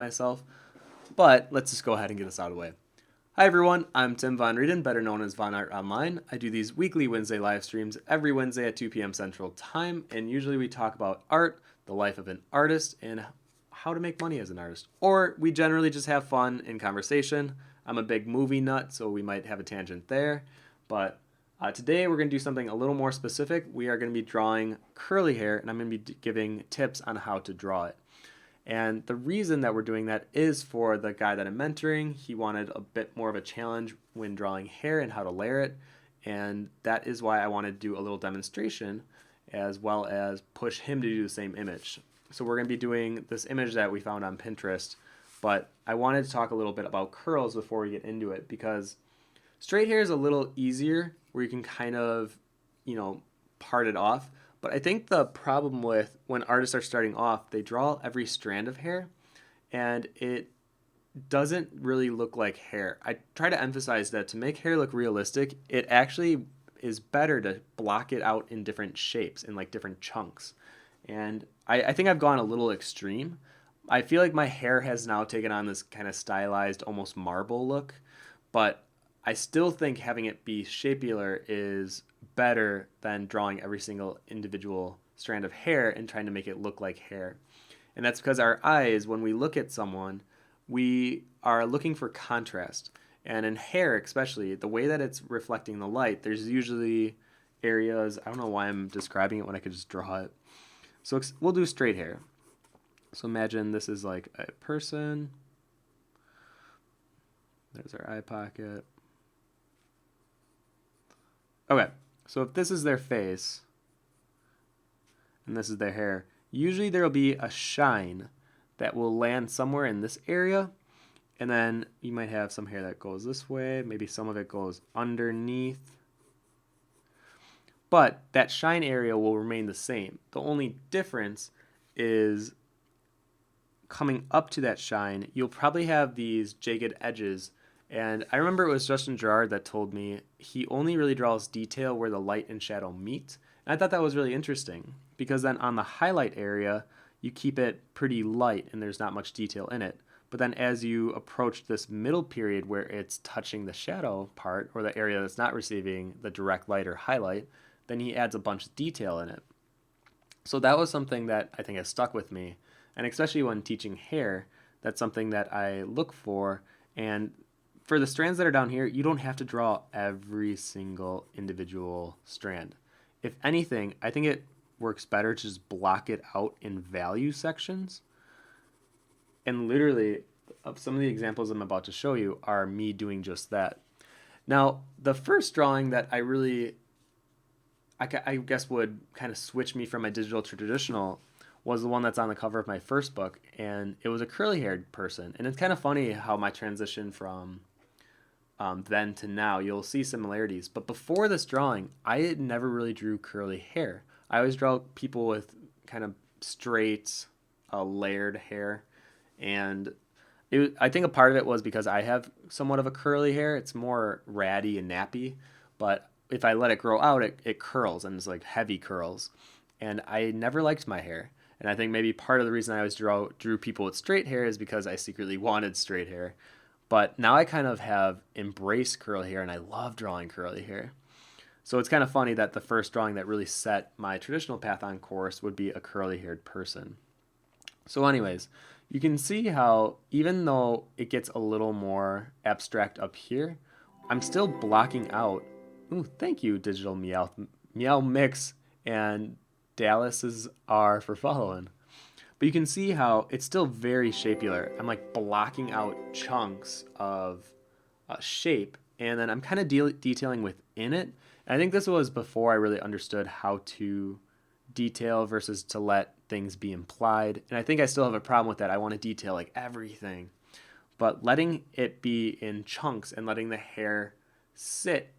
myself, but let's just go ahead and get this out of the way. Hi everyone, I'm Tim Von Rieden, better known as vonnart Online. I do these weekly Wednesday live streams every Wednesday at 2 p.m. Central Time, and usually we talk about art, the life of an artist, and how to make money as an artist. Or we generally just have fun in conversation. I'm a big movie nut, so we might have a tangent there. But today we're going to do something a little more specific. We are going to be drawing curly hair, and I'm going to be giving tips on how to draw it. And the reason that we're doing that is for the guy that I'm mentoring. He wanted a bit more of a challenge when drawing hair and how to layer it. And that is why I wanted to do a little demonstration as well as push him to do the same image. So we're going to be doing this image that we found on Pinterest, but I wanted to talk a little bit about curls before we get into it because straight hair is a little easier where you can kind of, part it off. But I think the problem with when artists are starting off, they draw every strand of hair and it doesn't really look like hair. I try to emphasize that to make hair look realistic, it actually is better to block it out in different shapes, in like different chunks. And I think I've gone a little extreme. I feel like my hair has now taken on this kind of stylized, almost marble look, but I still think having it be shapular is better than drawing every single individual strand of hair and trying to make it look like hair. And that's because our eyes, when we look at someone, we are looking for contrast. And in hair, especially, the way that it's reflecting the light, there's usually areas, I don't know why I'm describing it when I could just draw it. So we'll do straight hair. So imagine this is like a person. There's our eye pocket. Okay, so if this is their face and this is their hair, usually there will be a shine that will land somewhere in this area, and then you might have some hair that goes this way, maybe some of it goes underneath, but that shine area will remain the same. The only difference is coming up to that shine, you'll probably have these jagged edges. And I remember it was Justin Gerard that told me he only really draws detail where the light and shadow meet. And I thought that was really interesting because then on the highlight area, you keep it pretty light and there's not much detail in it. But then as you approach this middle period where it's touching the shadow part or the area that's not receiving the direct light or highlight, then he adds a bunch of detail in it. So that was something that I think has stuck with me. And especially when teaching hair, that's something that I look for. And for the strands that are down here, you don't have to draw every single individual strand. If anything, I think it works better to just block it out in value sections. And literally, some of the examples I'm about to show you are me doing just that. Now, the first drawing that I guess would kind of switch me from my digital to traditional was the one that's on the cover of my first book, and it was a curly-haired person. And it's kind of funny how my transition from then to now, you'll see similarities. But before this drawing, I had never really drew curly hair. I always draw people with kind of straight, layered hair. And I think a part of it was because I have somewhat of a curly hair. It's more ratty and nappy. But if I let it grow out, it curls, and it's like heavy curls. And I never liked my hair. And I think maybe part of the reason I always drew people with straight hair is because I secretly wanted straight hair. But now I kind of have embraced curly hair, and I love drawing curly hair. So it's kind of funny that the first drawing that really set my traditional path on course would be a curly-haired person. So anyways, you can see how even though it gets a little more abstract up here, I'm still blocking out. Ooh, thank you, Digital Meow Mix, and Dallas's R for following. But you can see how it's still very shapular. I'm like blocking out chunks of shape, and then I'm kind of detailing within it. And I think this was before I really understood how to detail versus to let things be implied. And I think I still have a problem with that. I want to detail like everything. But letting it be in chunks and letting the hair sit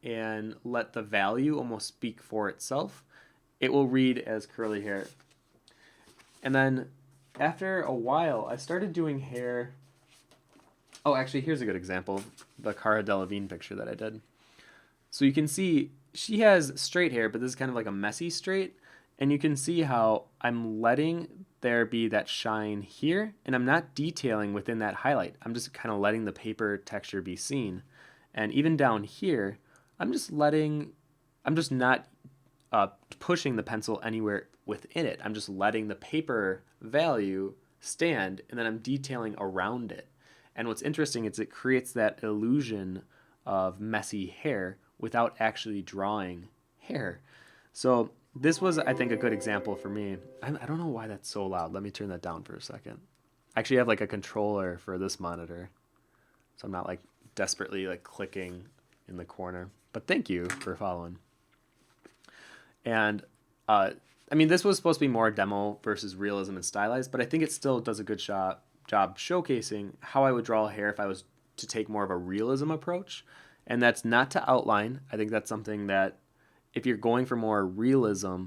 and let the value almost speak for itself, it will read as curly hair. And then after a while, I started doing hair. Oh, actually, here's a good example. The Cara Delevingne picture that I did. So you can see she has straight hair, but this is kind of like a messy straight. And you can see how I'm letting there be that shine here, and I'm not detailing within that highlight. I'm just kind of letting the paper texture be seen. And even down here, I'm just not pushing the pencil anywhere within it. I'm just letting the paper value stand, and then I'm detailing around it. And what's interesting is it creates that illusion of messy hair without actually drawing hair. So this was, I think, a good example for me. I don't know why that's so loud. Let me turn that down for a second. I actually have like a controller for this monitor, so I'm not like desperately like clicking in the corner. But thank you for following. And I mean, this was supposed to be more demo versus realism and stylized, but I think it still does a good job showcasing how I would draw hair if I was to take more of a realism approach. And that's not to outline. I think that's something that if you're going for more realism,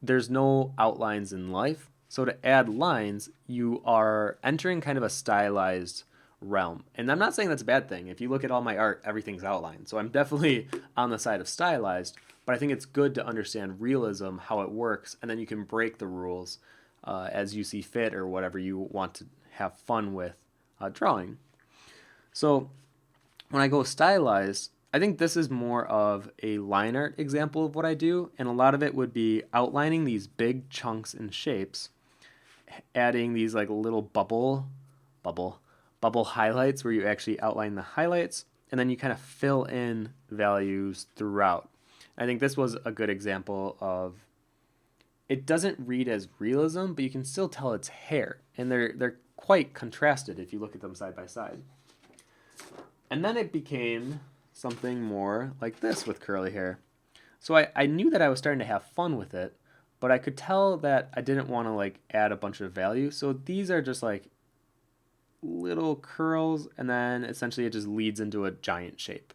there's no outlines in life. So to add lines, you are entering kind of a stylized realm. And I'm not saying that's a bad thing. If you look at all my art, everything's outlined. So I'm definitely on the side of stylized, but I think it's good to understand realism, how it works, and then you can break the rules as you see fit or whatever you want to have fun with drawing. So when I go stylized, I think this is more of a line art example of what I do, and a lot of it would be outlining these big chunks and shapes, adding these like little bubble highlights where you actually outline the highlights, and then you kind of fill in values throughout. I think this was a good example of it doesn't read as realism, but you can still tell it's hair, and they're quite contrasted if you look at them side by side. And then it became something more like this with curly hair. So I knew that I was starting to have fun with it, but I could tell that I didn't want to like add a bunch of value. So these are just like little curls, and then essentially it just leads into a giant shape.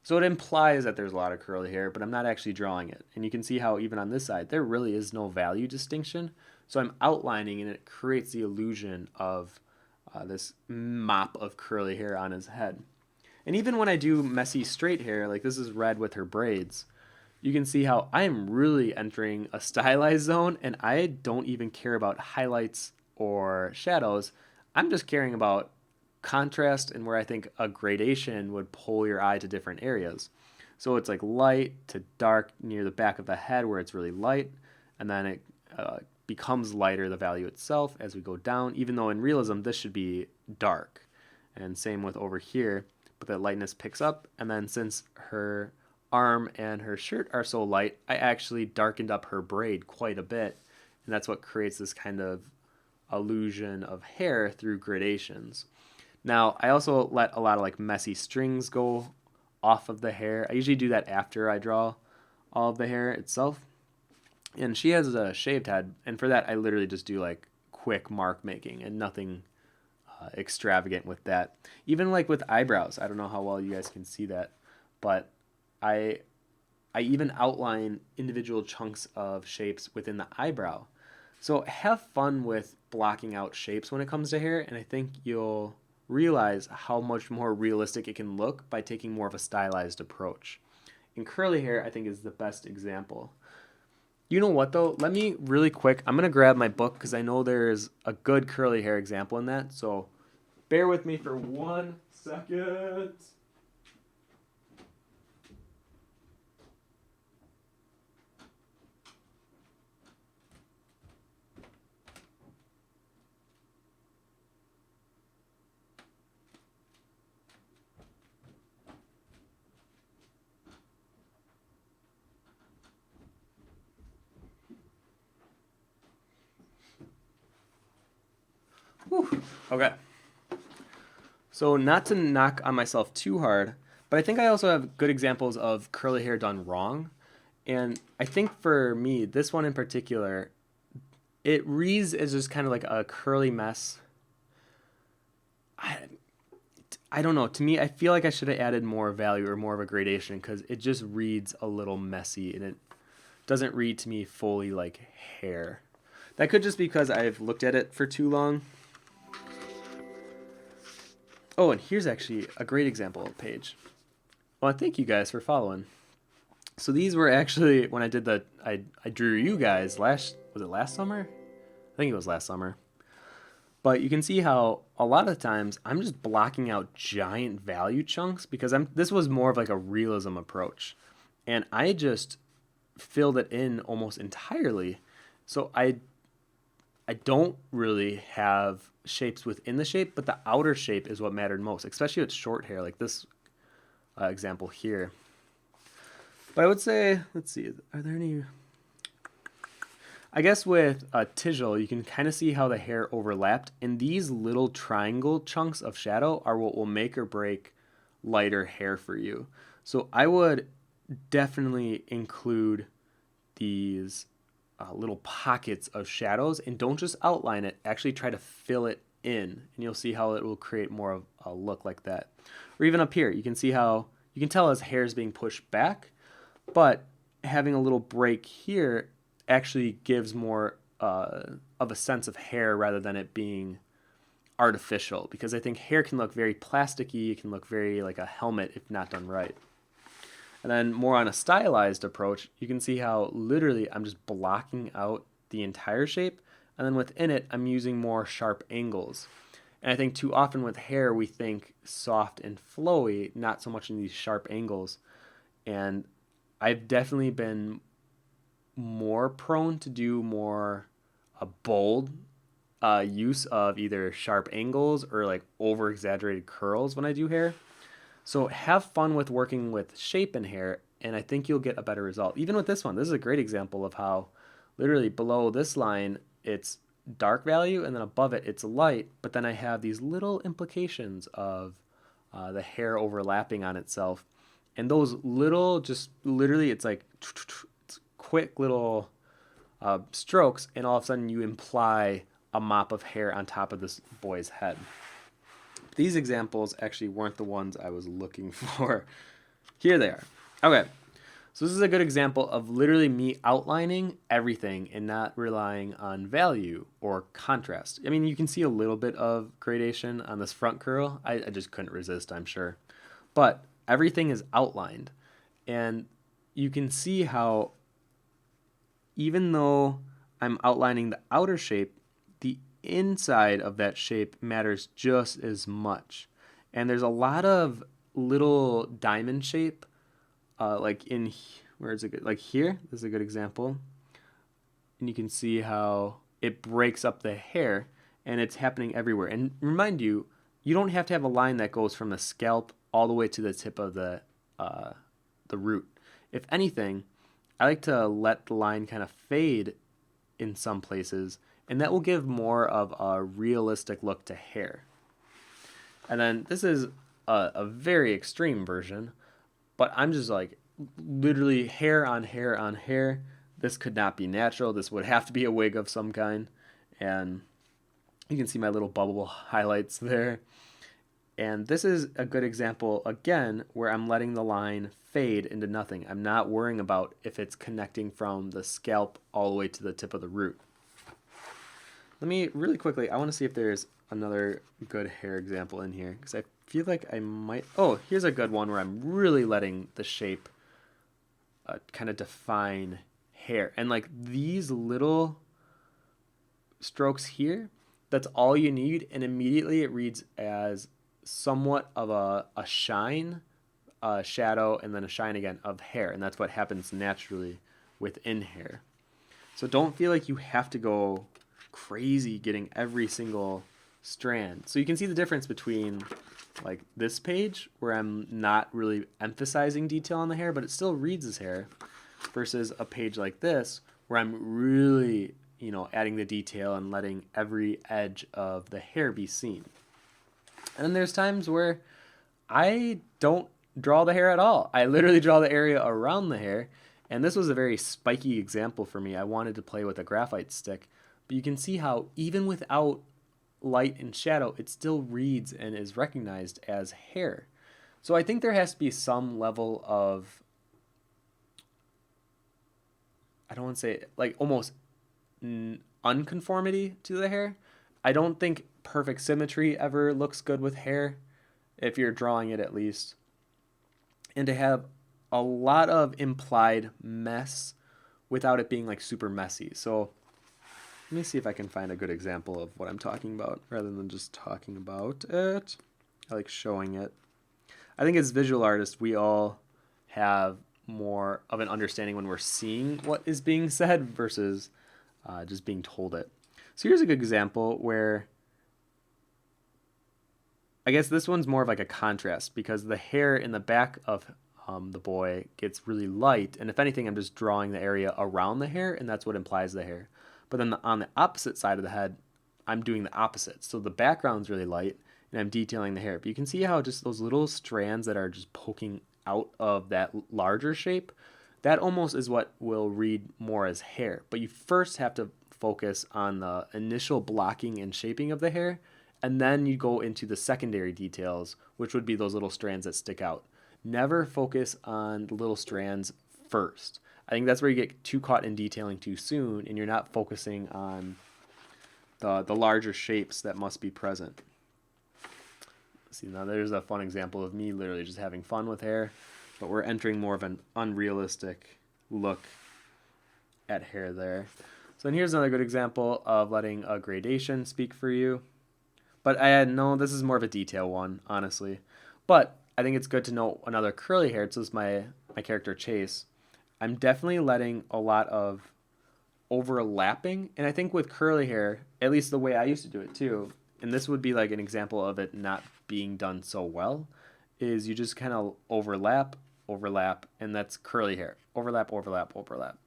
So it implies that there's a lot of curly hair, but I'm not actually drawing it. And you can see how even on this side, there really is no value distinction. So I'm outlining, and it creates the illusion of this mop of curly hair on his head. And even when I do messy straight hair, like this is red with her braids, you can see how I am really entering a stylized zone, and I don't even care about highlights or shadows. I'm just caring about contrast and where I think a gradation would pull your eye to different areas. So it's like light to dark near the back of the head where it's really light, and then it becomes lighter, the value itself, as we go down, even though in realism this should be dark. And same with over here, but the lightness picks up, and then since her arm and her shirt are so light, I actually darkened up her braid quite a bit, and that's what creates this kind of illusion of hair through gradations. Now, I also let a lot of like messy strings go off of the hair. I usually do that after I draw all of the hair itself. And she has a shaved head, and for that I literally just do like quick mark making and nothing extravagant with that. Even like with eyebrows, I don't know how well you guys can see that, but I even outline individual chunks of shapes within the eyebrow. So have fun with blocking out shapes when it comes to hair, and I think you'll realize how much more realistic it can look by taking more of a stylized approach. And curly hair, I think, is the best example. You know what, though? Let me really quick, I'm going to grab my book because I know there's a good curly hair example in that. So bear with me for 1 second. Whew. Okay. So not to knock on myself too hard, but I think I also have good examples of curly hair done wrong. And I think for me, this one in particular, it reads as just kind of like a curly mess. I don't know. To me, I feel like I should have added more value or more of a gradation because it just reads a little messy and it doesn't read to me fully like hair. That could just be because I've looked at it for too long. Oh, and here's actually a great example page. Well, thank you guys for following. So these were actually when I did I drew you guys was it last summer? I think it was last summer. But you can see how a lot of times I'm just blocking out giant value chunks because this was more of like a realism approach. And I just filled it in almost entirely. So I don't really have shapes within the shape, but the outer shape is what mattered most, especially with short hair like this example here. But I would say, let's see, are there any... I guess with a Tijol, you can kind of see how the hair overlapped, and these little triangle chunks of shadow are what will make or break lighter hair for you. So I would definitely include these little pockets of shadows, and don't just outline it, actually try to fill it in, and you'll see how it will create more of a look like that. Or even up here, you can see how, you can tell his hair is being pushed back, but having a little break here actually gives more of a sense of hair rather than it being artificial, because I think hair can look very plasticky, it can look very like a helmet if not done right. And then more on a stylized approach, you can see how literally I'm just blocking out the entire shape, and then within it I'm using more sharp angles. And I think too often with hair we think soft and flowy, not so much in these sharp angles. And I've definitely been more prone to do more a bold use of either sharp angles or like over exaggerated curls when I do hair. So have fun with working with shape in hair, and I think you'll get a better result. Even with this one, this is a great example of how literally below this line it's dark value, and then above it it's light, but then I have these little implications of the hair overlapping on itself. And those little, just literally, it's like quick little strokes, and all of a sudden you imply a mop of hair on top of this boy's head. These examples actually weren't the ones I was looking for. Here they are. Okay, so this is a good example of literally me outlining everything and not relying on value or contrast. I mean, you can see a little bit of gradation on this front curl. I just couldn't resist, I'm sure. But everything is outlined, and you can see how even though I'm outlining the outer shape, the inside of that shape matters just as much. And there's a lot of little diamond shape, like in, where is it good? Like here, this is a good example. And you can see how it breaks up the hair, and it's happening everywhere. And remind you, you don't have to have a line that goes from the scalp all the way to the tip of the root. If anything, I like to let the line kind of fade in some places, and that will give more of a realistic look to hair. And then this is a very extreme version, but I'm just like literally hair on hair on hair. This could not be natural. This would have to be a wig of some kind. And you can see my little bubble highlights there. And this is a good example, again, where I'm letting the line fade into nothing. I'm not worrying about if it's connecting from the scalp all the way to the tip of the root. Let me, really quickly, I want to see if there's another good hair example in here, because I feel like I might... Oh, here's a good one where I'm really letting the shape kind of define hair. And like these little strokes here, that's all you need, and immediately it reads as somewhat of a shine, a shadow, and then a shine again of hair. And that's what happens naturally within hair. So don't feel like you have to go crazy getting every single strand. So you can see the difference between like this page where I'm not really emphasizing detail on the hair, but it still reads as hair, versus a page like this where I'm really, you know, adding the detail and letting every edge of the hair be seen. And then there's times where I don't draw the hair at all. I literally draw the area around the hair. And this was a very spiky example for me. I wanted to play with a graphite stick. But you can see how even without light and shadow, it still reads and is recognized as hair. So I think there has to be some level of, I don't want to say like almost unconformity to the hair. I don't think perfect symmetry ever looks good with hair, if you're drawing it at least. And to have a lot of implied mess without it being like super messy. So Let me see if I can find a good example of what I'm talking about rather than just talking about it. I like showing it. I think as visual artists, we all have more of an understanding when we're seeing what is being said versus just being told it. So here's a good example where I guess this one's more of like a contrast because the hair in the back of the boy gets really light. And if anything, I'm just drawing the area around the hair, and that's what implies the hair. But then on the opposite side of the head, I'm doing the opposite. So the background's really light, and I'm detailing the hair. But you can see how just those little strands that are just poking out of that larger shape, that almost is what will read more as hair. But you first have to focus on the initial blocking and shaping of the hair, and then you go into the secondary details, which would be those little strands that stick out. Never focus on the little strands first. I think that's where you get too caught in detailing too soon, and you're not focusing on the larger shapes that must be present. See, now there's a fun example of me literally just having fun with hair, but we're entering more of an unrealistic look at hair there. So then here's another good example of letting a gradation speak for you. But I know this is more of a detail one, honestly. But I think it's good to know another curly hair. So this is my character Chase. I'm definitely letting a lot of overlapping. And I think with curly hair, at least the way I used to do it too, and this would be like an example of it not being done so well, is you just kind of overlap, and that's curly hair. Overlap, overlap, overlap.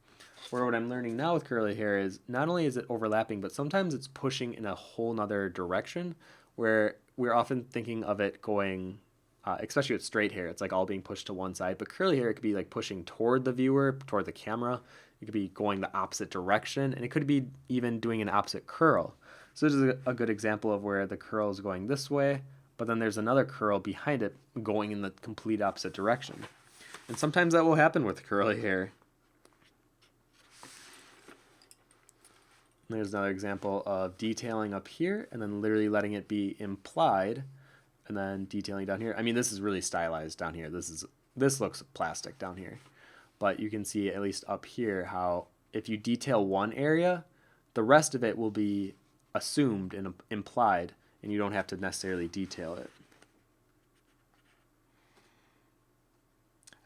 Where what I'm learning now with curly hair is not only is it overlapping, but sometimes it's pushing in a whole nother direction where we're often thinking of it going, especially with straight hair, it's like all being pushed to one side. But curly hair, it could be like pushing toward the viewer, toward the camera. It could be going the opposite direction, and it could be even doing an opposite curl. So this is a good example of where the curl is going this way, but then there's another curl behind it going in the complete opposite direction. And sometimes that will happen with curly hair. There's another example of detailing up here and then literally letting it be implied and then detailing down here. I mean, this is really stylized down here. This looks plastic down here. But you can see at least up here how if you detail one area, the rest of it will be assumed and implied, and you don't have to necessarily detail it.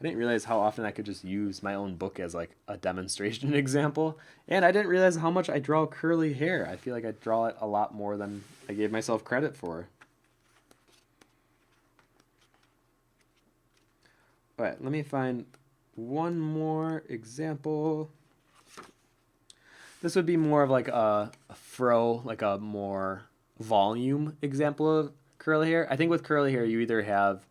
I didn't realize how often I could just use my own book as like a demonstration example. And I didn't realize how much I draw curly hair. I feel like I draw it a lot more than I gave myself credit for. All right, let me find one more example. This would be more of like a fro, like a more volume example of curly hair. I think with curly hair, you either have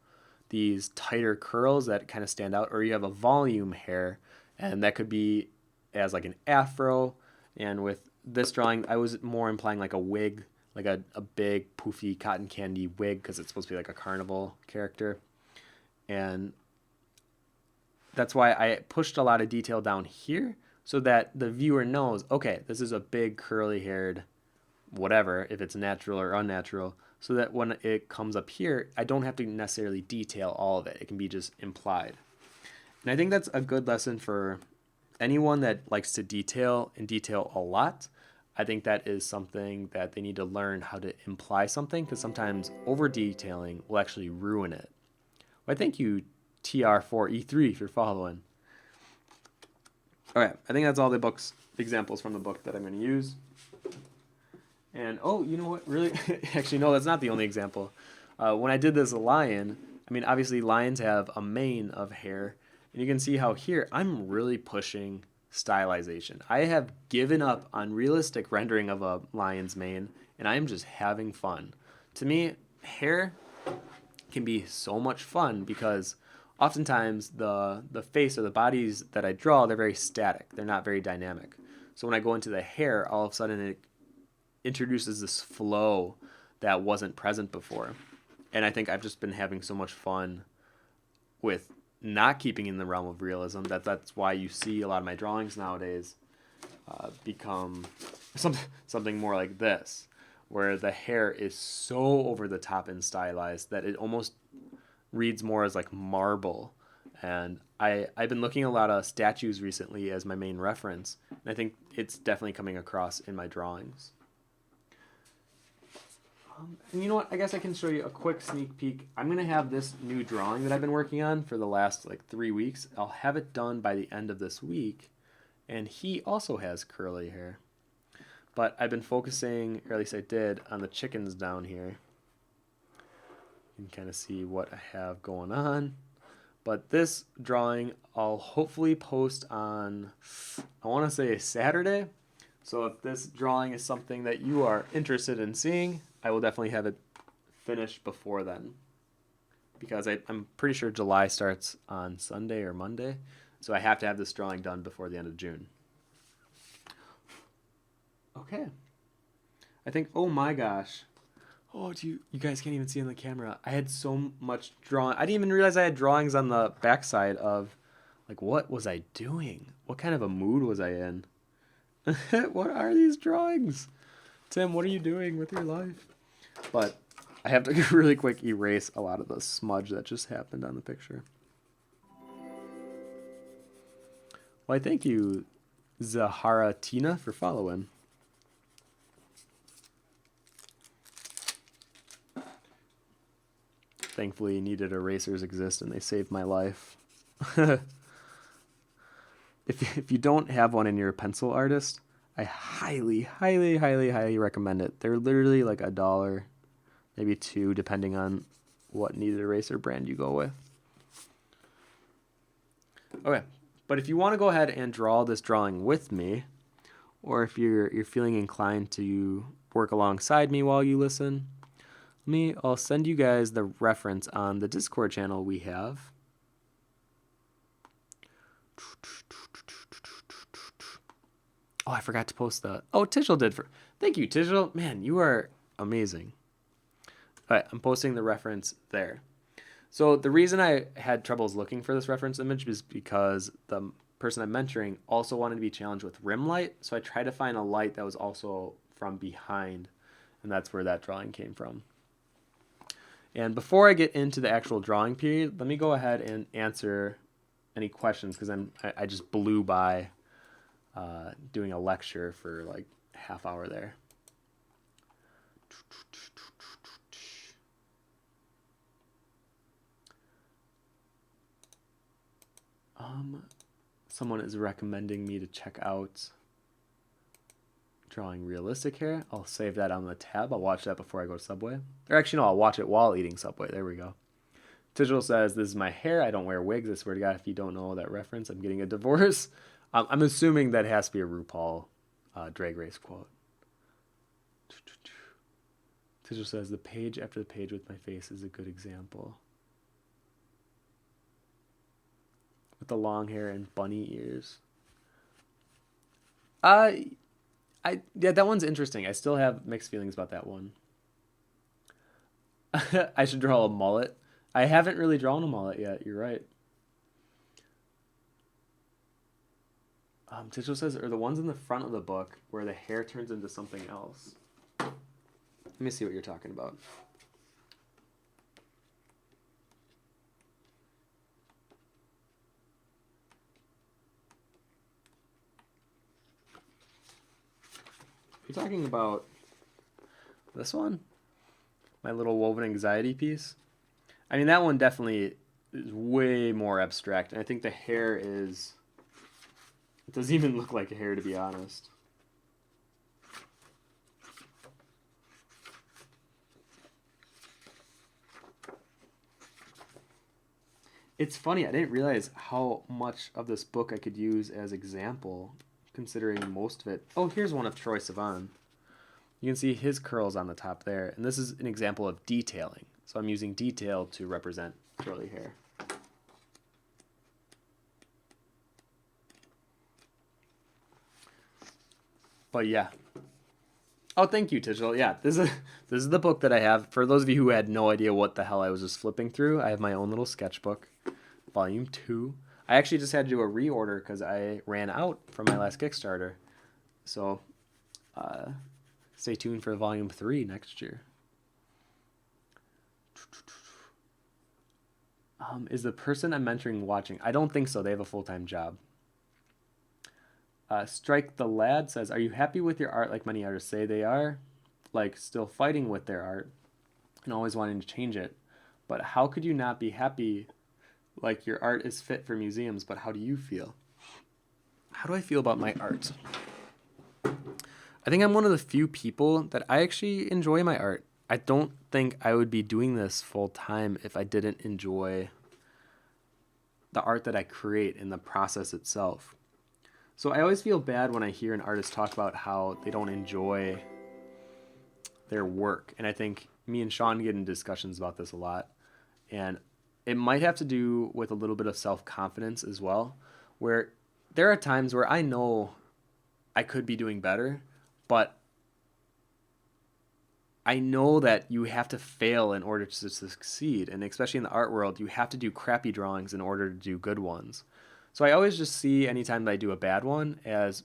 these tighter curls that kind of stand out, or you have a volume hair, and that could be as like an afro. And with this drawing, I was more implying like a wig, like a big poofy cotton candy wig, because it's supposed to be like a carnival character. And that's why I pushed a lot of detail down here so that the viewer knows, okay, this is a big curly haired whatever, if it's natural or unnatural, so that when it comes up here, I don't have to necessarily detail all of it. It can be just implied. And I think that's a good lesson for anyone that likes to detail and detail a lot. I think that is something that they need to learn how to imply something, because sometimes over detailing will actually ruin it. Well, thank you, TR4E3, if you're following. All right, I think that's all the examples from the book that I'm going to use. And, oh, you know what, really? Actually, no, that's not the only example. When I did this lion, I mean, obviously lions have a mane of hair. And you can see how here I'm really pushing stylization. I have given up on realistic rendering of a lion's mane, and I'm just having fun. To me, hair can be so much fun because oftentimes the face or the bodies that I draw, they're very static. They're not very dynamic. So when I go into the hair, all of a sudden it introduces this flow that wasn't present before. And I think I've just been having so much fun with not keeping in the realm of realism that's why you see a lot of my drawings nowadays become something more like this, where the hair is so over the top and stylized that it almost reads more as like marble And I've been looking at a lot of statues recently as my main reference, and I think it's definitely coming across in my drawings. And you know what? I guess I can show you a quick sneak peek. I'm going to have this new drawing that I've been working on for the last like 3 weeks. I'll have it done by the end of this week. And he also has curly hair. But I've been focusing, or at least I did, on the chickens down here. You can kind of see what I have going on. But this drawing I'll hopefully post on, I want to say Saturday. So if this drawing is something that you are interested in seeing, I will definitely have it finished before then. Because I'm pretty sure July starts on Sunday or Monday. So I have to have this drawing done before the end of June. Okay. I think, oh my gosh. Oh, you guys can't even see on the camera. I had so much drawing. I didn't even realize I had drawings on the backside of, like, what was I doing? What kind of a mood was I in? What are these drawings? Tim, what are you doing with your life? But I have to really quick erase a lot of the smudge that just happened on the picture. Why, thank you, Zahara Tina, for following. Thankfully, needed erasers exist and they saved my life. If you don't have one and you're a pencil artist, I highly, highly, highly, highly recommend it. They're literally like $1, maybe $2, depending on what kneaded eraser brand you go with. Okay, but if you want to go ahead and draw this drawing with me, or if you're feeling inclined to work alongside me while you listen, I'll send you guys the reference on the Discord channel we have. Oh, I forgot to post the... Oh, Tishel did. Thank you, Tishel. Man, you are amazing. All right, I'm posting the reference there. So the reason I had troubles looking for this reference image is because the person I'm mentoring also wanted to be challenged with rim light. So I tried to find a light that was also from behind, and that's where that drawing came from. And before I get into the actual drawing period, let me go ahead and answer any questions, because I just blew by doing a lecture for like a half hour there. Someone is recommending me to check out Drawing Realistic Hair. I'll save that on the tab. I'll watch that before I go to Subway. Or actually, no, I'll watch it while eating Subway. There we go. Digital says, this is my hair. I don't wear wigs. I swear to God, if you don't know that reference, I'm getting a divorce. I'm assuming that has to be a RuPaul Drag Race quote. Digital says, the page after the page with my face is a good example. With the long hair and bunny ears. Yeah, that one's interesting. I still have mixed feelings about that one. I should draw a mullet. I haven't really drawn a mullet yet. You're right. Tishel says, are the ones in the front of the book where the hair turns into something else? Let me see what you're talking about. You're talking about this one? My little woven anxiety piece? I mean, that one definitely is way more abstract. And I think the hair is... It doesn't even look like a hair, to be honest. It's funny, I didn't realize how much of this book I could use as example, considering most of it. Oh, here's one of Troye Sivan. You can see his curls on the top there, and this is an example of detailing. So I'm using detail to represent curly hair. But yeah. Oh, thank you, Tishel. Yeah, this is the book that I have. For those of you who had no idea what the hell I was just flipping through, I have my own little sketchbook, volume 2. I actually just had to do a reorder because I ran out from my last Kickstarter. So stay tuned for volume 3 next year. Is the person I'm mentoring watching? I don't think so. They have a full-time job. Strike the Lad says, are you happy with your art like many artists say they are? Like still fighting with their art and always wanting to change it. But how could you not be happy? Like your art is fit for museums, but how do you feel? How do I feel about my art? I think I'm one of the few people that I actually enjoy my art. I don't think I would be doing this full time if I didn't enjoy the art that I create and the process itself. So I always feel bad when I hear an artist talk about how they don't enjoy their work. And I think me and Sean get in discussions about this a lot. And it might have to do with a little bit of self-confidence as well, where there are times where I know I could be doing better, but I know that you have to fail in order to succeed. And especially in the art world, you have to do crappy drawings in order to do good ones. So I always just see anytime that I do a bad one as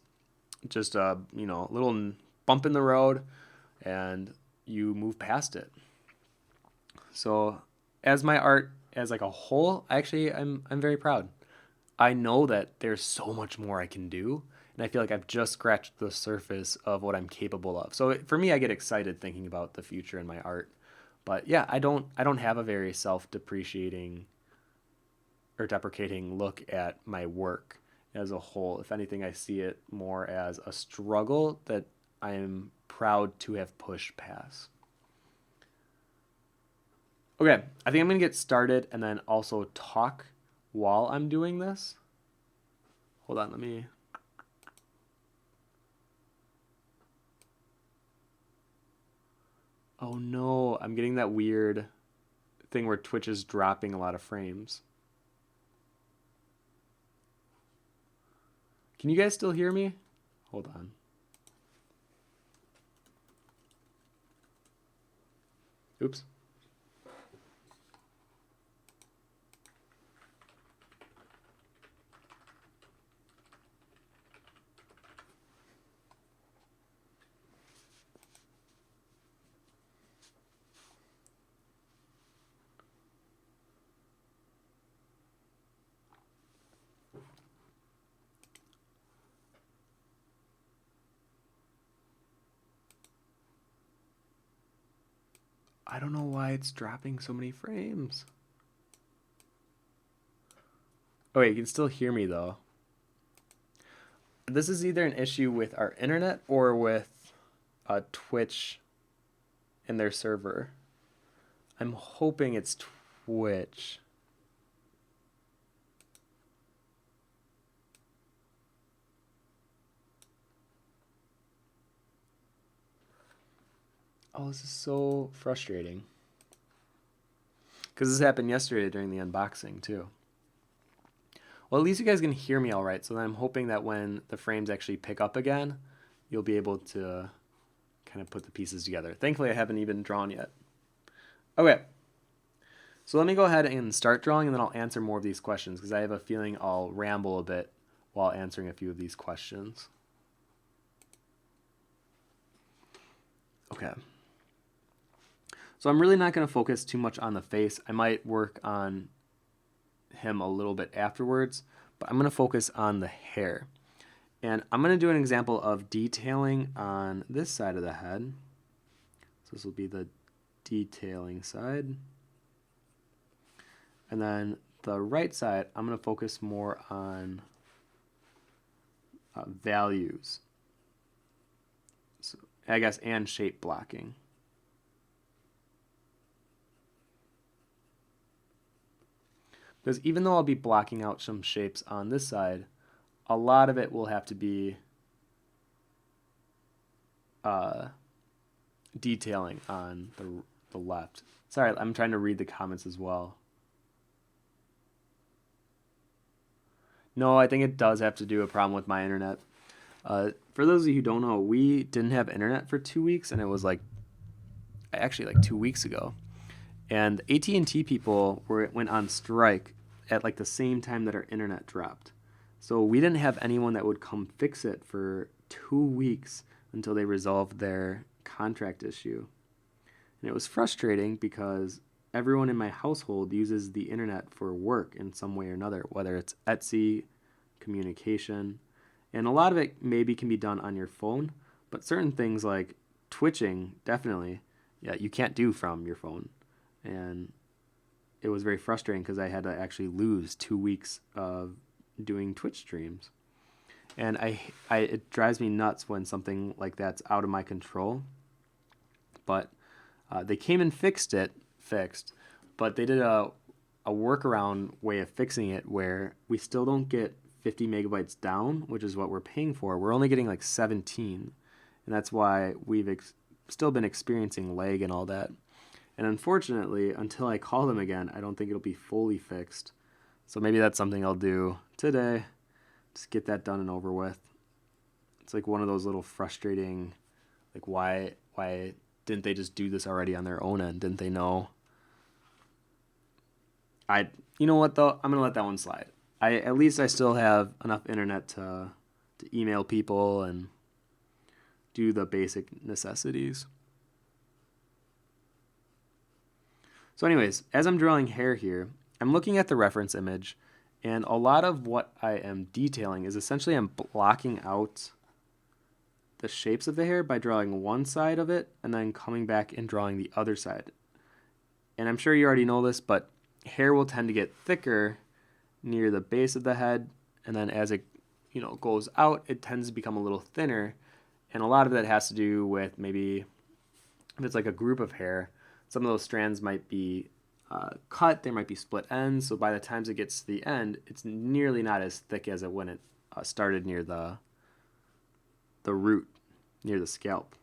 just a, little bump in the road and you move past it. So as my art as like a whole, actually I'm very proud. I know that there's so much more I can do, and I feel like I've just scratched the surface of what I'm capable of. So for me, I get excited thinking about the future in my art. But yeah, I don't have a very self-depreciating or deprecating look at my work as a whole. If anything, I see it more as a struggle that I am proud to have pushed past. Okay, I think I'm going to get started and then also talk while I'm doing this. Hold on, let me... Oh no, I'm getting that weird thing where Twitch is dropping a lot of frames. Can you guys still hear me? Hold on. Oops. I don't know why it's dropping so many frames. Oh, wait, you can still hear me though. This is either an issue with our internet or with Twitch and their server. I'm hoping it's Twitch. Oh, this is so frustrating. Because this happened yesterday during the unboxing, too. Well, at least you guys can hear me all right, so then I'm hoping that when the frames actually pick up again, you'll be able to kind of put the pieces together. Thankfully, I haven't even drawn yet. Okay. So let me go ahead and start drawing, and then I'll answer more of these questions, because I have a feeling I'll ramble a bit while answering a few of these questions. Okay. So I'm really not going to focus too much on the face. I might work on him a little bit afterwards, but I'm going to focus on the hair. And I'm going to do an example of detailing on this side of the head. So this will be the detailing side. And then the right side, I'm going to focus more on values. So, I guess, and shape blocking. Because even though I'll be blocking out some shapes on this side, a lot of it will have to be detailing on the left. Sorry, I'm trying to read the comments as well. No, I think it does have to do a problem with my internet. For those of you who don't know, we didn't have internet for 2 weeks, and it was actually 2 weeks ago. And AT&T people went on strike at the same time that our internet dropped. So we didn't have anyone that would come fix it for 2 weeks until they resolved their contract issue. And it was frustrating because everyone in my household uses the internet for work in some way or another, whether it's Etsy, communication, and a lot of it maybe can be done on your phone, but certain things like twitching, definitely, yeah, you can't do from your phone. And it was very frustrating because I had to actually lose 2 weeks of doing Twitch streams. And it drives me nuts when something like that's out of my control. But they came and fixed, but they did a workaround way of fixing it where we still don't get 50 megabytes down, which is what we're paying for. We're only getting like 17, and that's why we've still been experiencing lag and all that. And unfortunately, until I call them again, I don't think it'll be fully fixed. So maybe that's something I'll do today. Just get that done and over with. It's like one of those little frustrating, like why didn't they just do this already on their own end? Didn't they know? You know what though? I'm gonna let that one slide. At least I still have enough internet to email people and do the basic necessities. So anyways, as I'm drawing hair here, I'm looking at the reference image, and a lot of what I am detailing is essentially I'm blocking out the shapes of the hair by drawing one side of it and then coming back and drawing the other side. And I'm sure you already know this, but hair will tend to get thicker near the base of the head, and then as it goes out, it tends to become a little thinner. And a lot of that has to do with maybe if it's like a group of hair, some of those strands might be cut, there might be split ends, so by the time it gets to the end, it's nearly not as thick as it when it started near the root, near the scalp.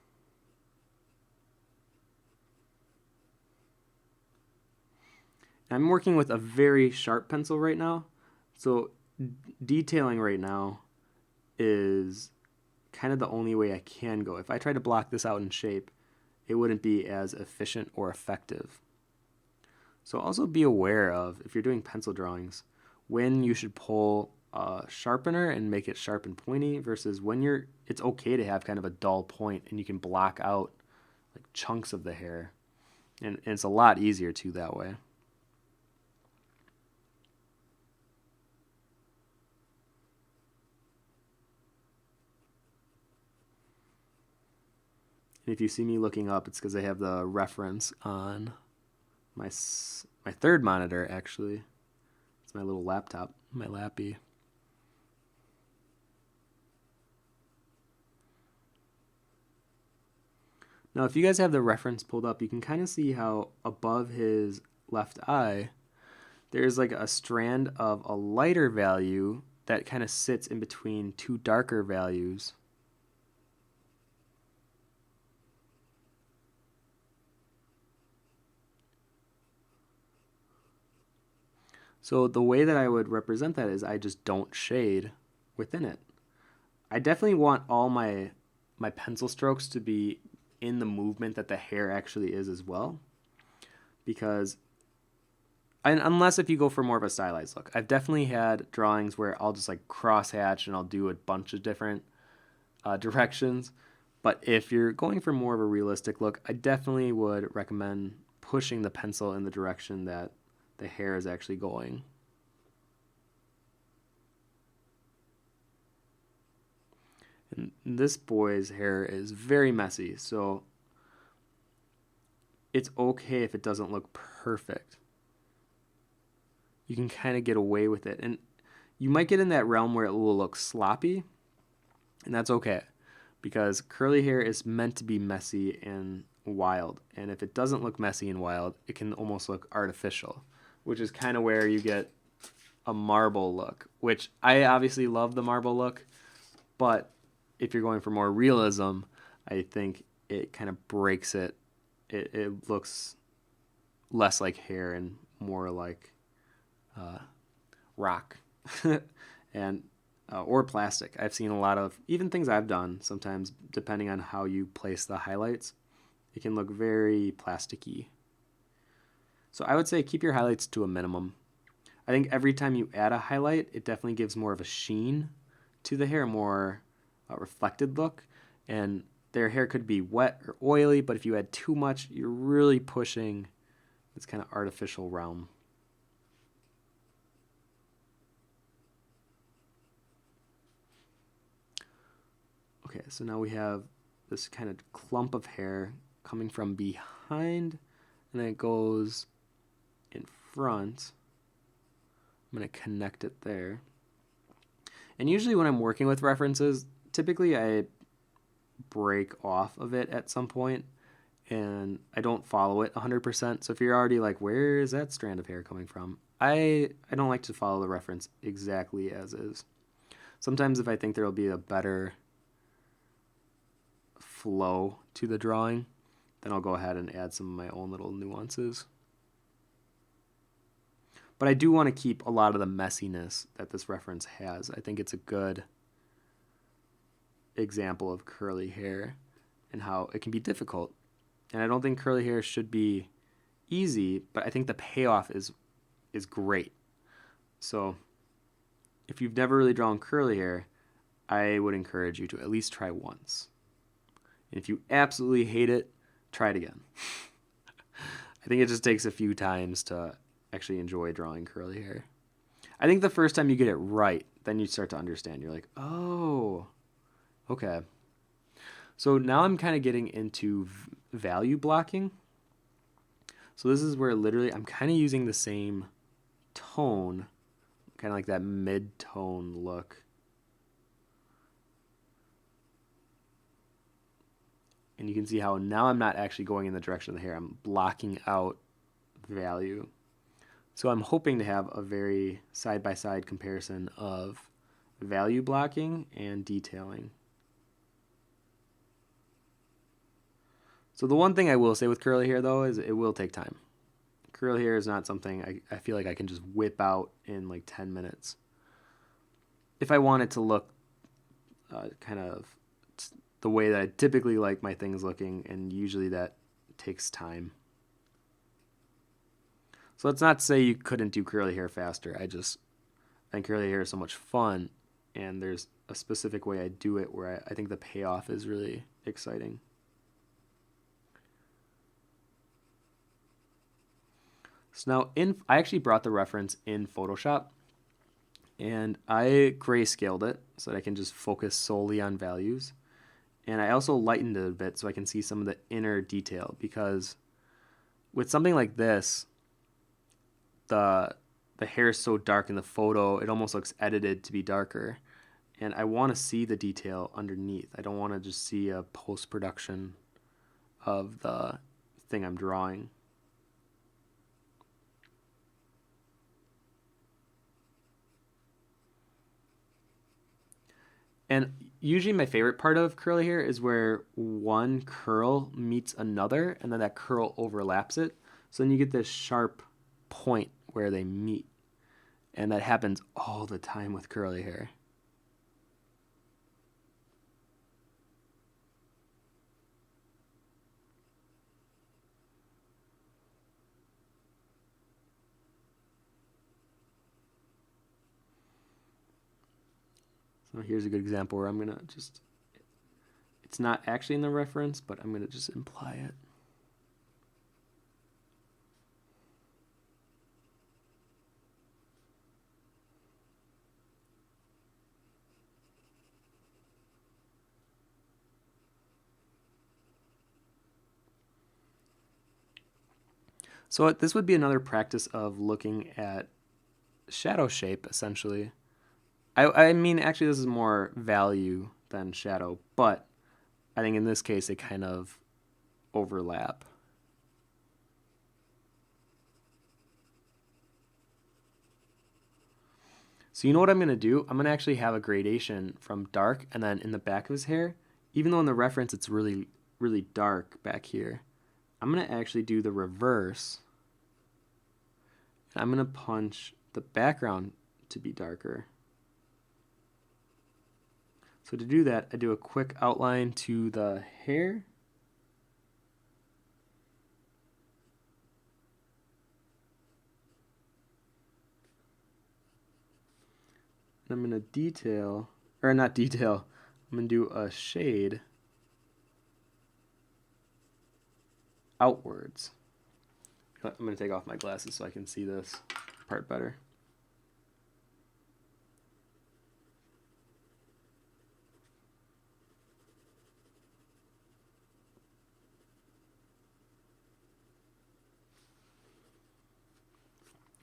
I'm working with a very sharp pencil right now, so detailing right now is kind of the only way I can go. If I try to block this out in shape, it wouldn't be as efficient or effective. So also be aware of, if you're doing pencil drawings, when you should pull a sharpener and make it sharp and pointy versus when it's okay to have kind of a dull point and you can block out like chunks of the hair. And it's a lot easier too that way. And if you see me looking up, it's because I have the reference on my third monitor, actually. It's my little laptop, my lappy. Now, if you guys have the reference pulled up, you can kind of see how above his left eye, there's like a strand of a lighter value that kind of sits in between two darker values. So the way that I would represent that is I just don't shade within it. I definitely want all my pencil strokes to be in the movement that the hair actually is as well. Because, unless if you go for more of a stylized look. I've definitely had drawings where I'll just like cross-hatch and I'll do a bunch of different directions. But if you're going for more of a realistic look, I definitely would recommend pushing the pencil in the direction that the hair is actually going. And this boy's hair is very messy, so it's okay if it doesn't look perfect. You can kind of get away with it. And you might get in that realm where it will look sloppy, and that's okay. Because curly hair is meant to be messy and wild. And if it doesn't look messy and wild, it can almost look artificial, which is kind of where you get a marble look, which I obviously love the marble look, but if you're going for more realism, I think it kind of breaks it. It looks less like hair and more like rock and or plastic. I've seen a lot of, even things I've done sometimes, depending on how you place the highlights, it can look very plasticky. So I would say keep your highlights to a minimum. I think every time you add a highlight, it definitely gives more of a sheen to the hair, more reflected look. And their hair could be wet or oily, but if you add too much, you're really pushing this kind of artificial realm. Okay, so now we have this kind of clump of hair coming from behind, and then it goes in front. I'm going to connect it there. And usually when I'm working with references, typically I break off of it at some point, and I don't follow it 100%. So if you're already like, where is that strand of hair coming from? I don't like to follow the reference exactly as is. Sometimes if I think there will be a better flow to the drawing, then I'll go ahead and add some of my own little nuances. But I do want to keep a lot of the messiness that this reference has. I think it's a good example of curly hair and how it can be difficult. And I don't think curly hair should be easy, but I think the payoff is great. So if you've never really drawn curly hair, I would encourage you to at least try once. And if you absolutely hate it, try it again. I think it just takes a few times to actually enjoy drawing curly hair. I think the first time you get it right, then you start to understand. You're like, oh, okay. So now I'm kind of getting into value blocking. So this is where literally I'm kind of using the same tone, kind of like that mid-tone look. And you can see how now I'm not actually going in the direction of the hair. I'm blocking out value. So I'm hoping to have a very side-by-side comparison of value blocking and detailing. So the one thing I will say with curly hair, though, is it will take time. Curly hair is not something I feel like I can just whip out in like 10 minutes. If I want it to look kind of the way that I typically like my things looking, and usually that takes time. So let's not say you couldn't do curly hair faster. I think curly hair is so much fun, and there's a specific way I do it where I think the payoff is really exciting. So now I actually brought the reference in Photoshop, and I grayscaled it so that I can just focus solely on values. And I also lightened it a bit so I can see some of the inner detail, because with something like this, the hair is so dark in the photo, it almost looks edited to be darker. And I want to see the detail underneath. I don't want to just see a post-production of the thing I'm drawing. And usually my favorite part of curly hair is where one curl meets another, and then that curl overlaps it. So then you get this sharp point where they meet. And that happens all the time with curly hair. So here's a good example where I'm going to just, it's not actually in the reference, but I'm going to just imply it. So this would be another practice of looking at shadow shape, essentially. I mean, actually, this is more value than shadow, but I think in this case, they kind of overlap. So you know what I'm going to do? I'm going to actually have a gradation from dark, and then in the back of his hair, even though in the reference it's really, really dark back here, I'm going to actually do the reverse. And I'm going to punch the background to be darker. So to do that, I do a quick outline to the hair. And I'm going to detail, or not detail, I'm going to do a shade outwards. I'm going to take off my glasses so I can see this part better.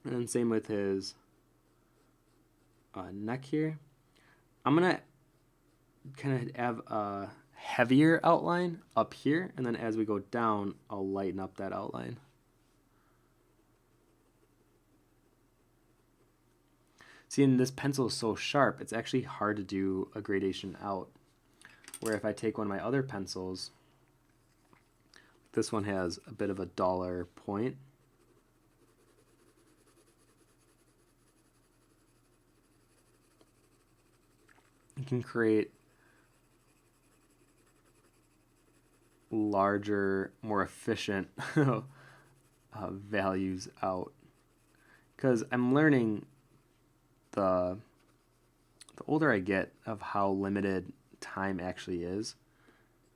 And then same with his neck here. I'm going to kind of have a heavier outline up here, and then as we go down, I'll lighten up that outline. See, and this pencil is so sharp, it's actually hard to do a gradation out. Where if I take one of my other pencils, this one has a bit of a duller point. You can create larger, more efficient values out. Because I'm learning the older I get of how limited time actually is.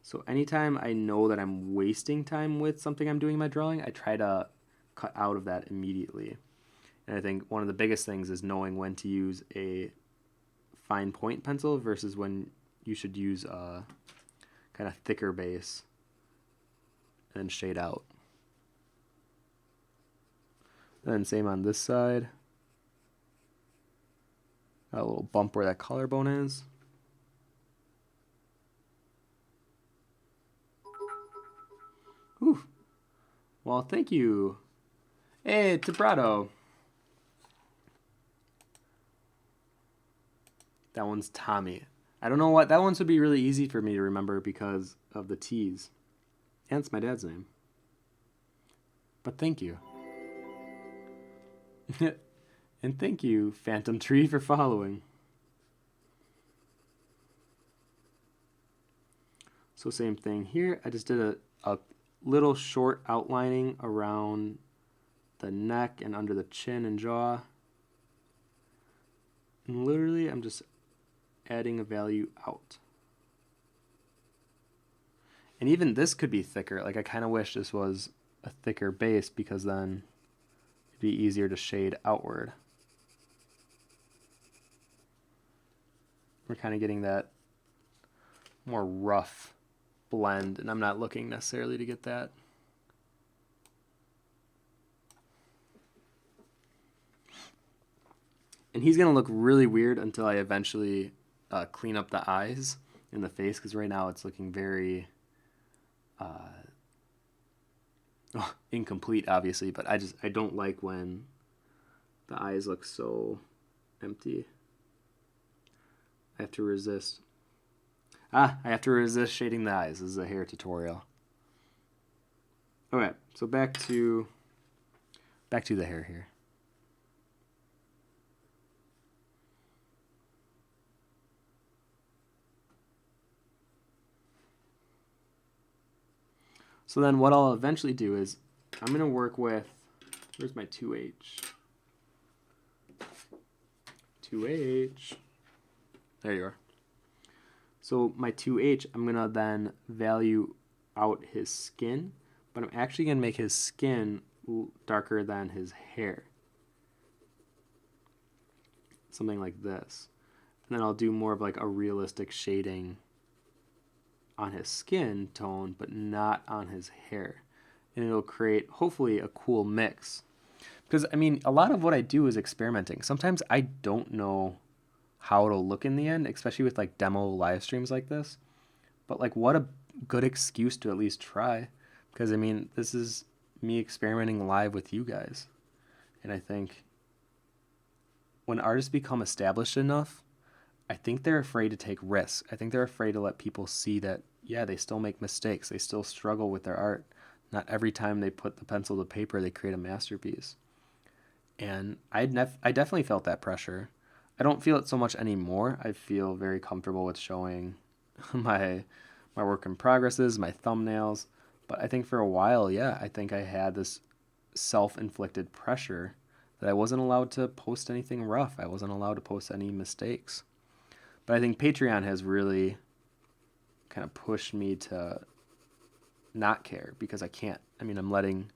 So anytime I know that I'm wasting time with something I'm doing in my drawing, I try to cut out of that immediately. And I think one of the biggest things is knowing when to use a fine point pencil versus when you should use a kind of thicker base and shade out. And then same on this side. Got a little bump where that collarbone is. Whew. Well, thank you. Hey, Tibrato. That one's Tommy. I don't know what, that one would be really easy for me to remember because of the T's. And it's my dad's name. But thank you. And thank you, Phantom Tree, for following. So same thing here. I just did a little short outlining around the neck and under the chin and jaw. And literally, I'm just adding a value out. And even this could be thicker. Like, I kind of wish this was a thicker base because then it'd be easier to shade outward. We're kind of getting that more rough blend, and I'm not looking necessarily to get that. And he's going to look really weird until I eventually clean up the eyes and the face, because right now it's looking very incomplete, obviously, but I don't like when the eyes look so empty. I have to resist. I have to resist shading the eyes. This is a hair tutorial. Alright, so back to the hair here. So then what I'll eventually do is I'm going to work with, where's my 2H? 2H. There you are. So my 2H, I'm going to then value out his skin, but I'm actually going to make his skin darker than his hair. Something like this. And then I'll do more of like a realistic shading on his skin tone, but not on his hair. And it'll create, hopefully, a cool mix. Because, I mean, a lot of what I do is experimenting. Sometimes I don't know how it'll look in the end, especially with like demo live streams like this. But like, what a good excuse to at least try. Because, I mean, this is me experimenting live with you guys. And I think when artists become established enough, I think they're afraid to take risks. I think they're afraid to let people see that, yeah, they still make mistakes. They still struggle with their art. Not every time they put the pencil to paper, they create a masterpiece. And I definitely felt that pressure. I don't feel it so much anymore. I feel very comfortable with showing my work in progresses, my thumbnails. But I think for a while, yeah, I think I had this self-inflicted pressure that I wasn't allowed to post anything rough. I wasn't allowed to post any mistakes. But I think Patreon has really kind of pushed me to not care because I can't. I mean, I'm letting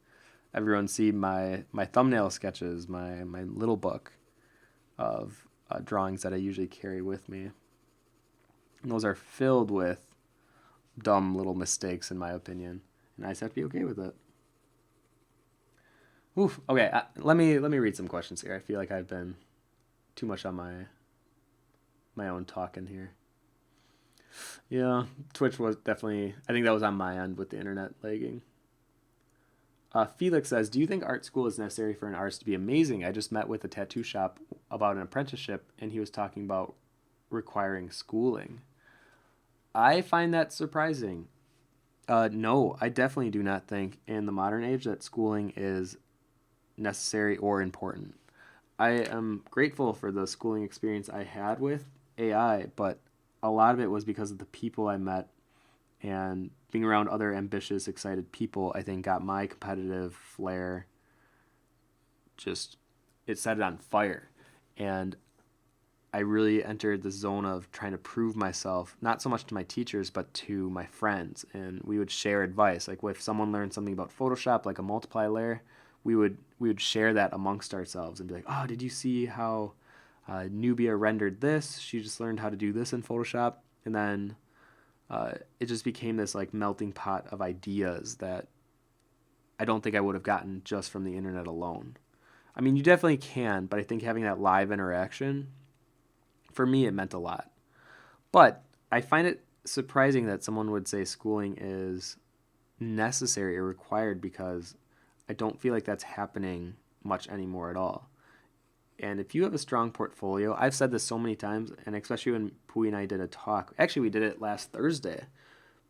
everyone see my thumbnail sketches, my little book of drawings that I usually carry with me. And those are filled with dumb little mistakes, in my opinion, and I just have to be okay with it. Oof. Okay, let me read some questions here. I feel like I've been too much on my own talking here. Yeah, Twitch was definitely. I think that was on my end with the internet lagging. Felix says, "Do you think art school is necessary for an artist to be amazing? I just met with a tattoo shop about an apprenticeship, and he was talking about requiring schooling." I find that surprising. No, I definitely do not think in the modern age that schooling is necessary or important. I am grateful for the schooling experience I had with AI, but a lot of it was because of the people I met and being around other ambitious, excited people. I think got my competitive flair, just it set it on fire. And I really entered the zone of trying to prove myself, not so much to my teachers, but to my friends. And we would share advice. Like if someone learned something about Photoshop, like a multiply layer, we would share that amongst ourselves and be like, "Oh, did you see how Nubia rendered this? She just learned how to do this in Photoshop." And then it just became this like melting pot of ideas that I don't think I would have gotten just from the internet alone. I mean, you definitely can, but I think having that live interaction, for me, it meant a lot. But I find it surprising that someone would say schooling is necessary or required because I don't feel like that's happening much anymore at all. And if you have a strong portfolio, I've said this so many times, and especially when Pui and I did a talk. Actually, we did it last Thursday.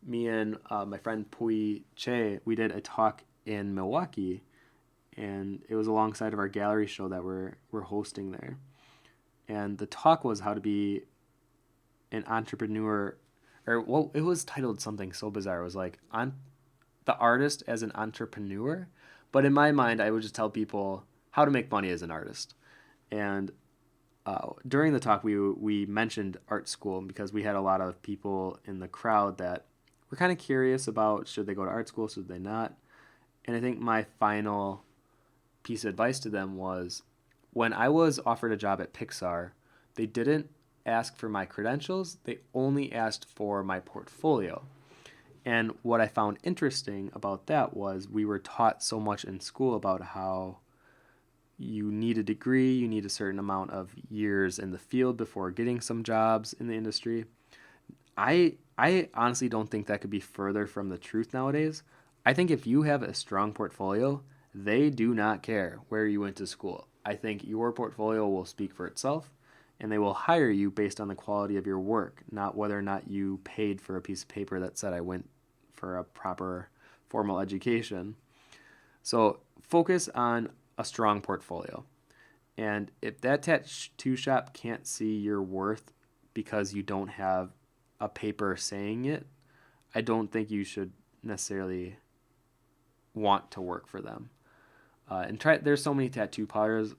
Me and my friend Pui Che, we did a talk in Milwaukee, and it was alongside of our gallery show that we're hosting there. And the talk was how to be an entrepreneur, or well, it was titled something so bizarre. It was like on the artist as an entrepreneur, but in my mind, I would just tell people how to make money as an artist. And during the talk, we mentioned art school because we had a lot of people in the crowd that were kind of curious about should they go to art school, should they not. And I think my final piece of advice to them was when I was offered a job at Pixar, they didn't ask for my credentials, they only asked for my portfolio. And what I found interesting about that was we were taught so much in school about how you need a degree, you need a certain amount of years in the field before getting some jobs in the industry. I honestly don't think that could be further from the truth nowadays. I think if you have a strong portfolio, they do not care where you went to school. I think your portfolio will speak for itself, and they will hire you based on the quality of your work, not whether or not you paid for a piece of paper that said I went for a proper formal education. So focus on a strong portfolio. And if that tattoo shop can't see your worth because you don't have a paper saying it, I don't think you should necessarily want to work for them. And try. There's so many tattoo parlors.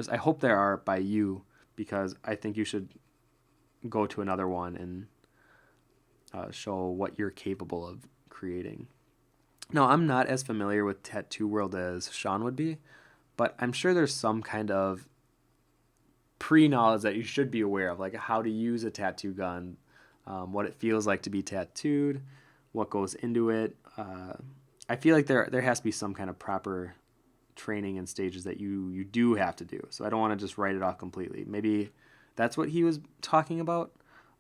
I hope there are by you because I think you should go to another one and show what you're capable of creating. Now, I'm not as familiar with tattoo world as Sean would be, but I'm sure there's some kind of pre-knowledge that you should be aware of, like how to use a tattoo gun, what it feels like to be tattooed, what goes into it. I feel like there has to be some kind of proper training and stages that you do have to do. So I don't want to just write it off completely. Maybe that's what he was talking about.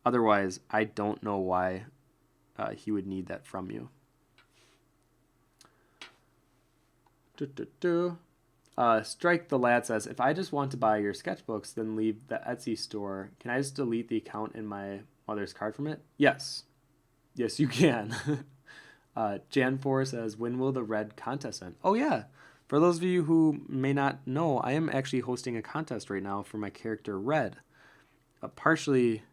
Otherwise, I don't know why he would need that from you. Strike the Lad says, if I just want to buy your sketchbooks, then leave the Etsy store, can I just delete the account and my mother's card from it? Yes. Yes, you can. Jan4 says, when will the red contest end? Oh, yeah. For those of you who may not know, I am actually hosting a contest right now for my character Red. Partially,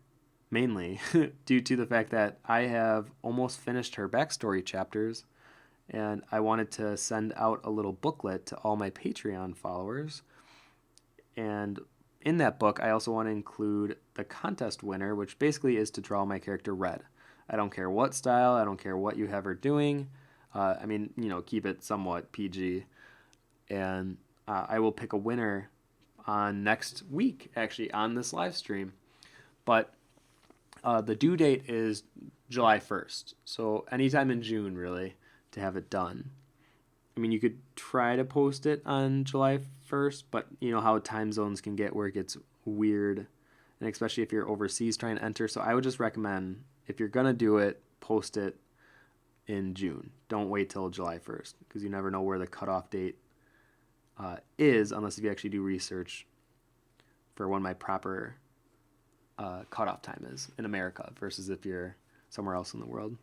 mainly, due to the fact that I have almost finished her backstory chapters, and I wanted to send out a little booklet to all my Patreon followers. And in that book, I also want to include the contest winner, which basically is to draw my character Red. I don't care what style, I don't care what you have her doing. I mean, keep it somewhat PG. and I will pick a winner on next week, actually, on this live stream. But the due date is July 1st, so anytime in June, really, to have it done. I mean, you could try to post it on July 1st, but you know how time zones can get where it gets weird, and especially if you're overseas trying to enter. So I would just recommend, if you're going to do it, post it in June. Don't wait till July 1st, because you never know where the cutoff date is, unless if you actually do research for when my proper cutoff time is in America versus if you're somewhere else in the world.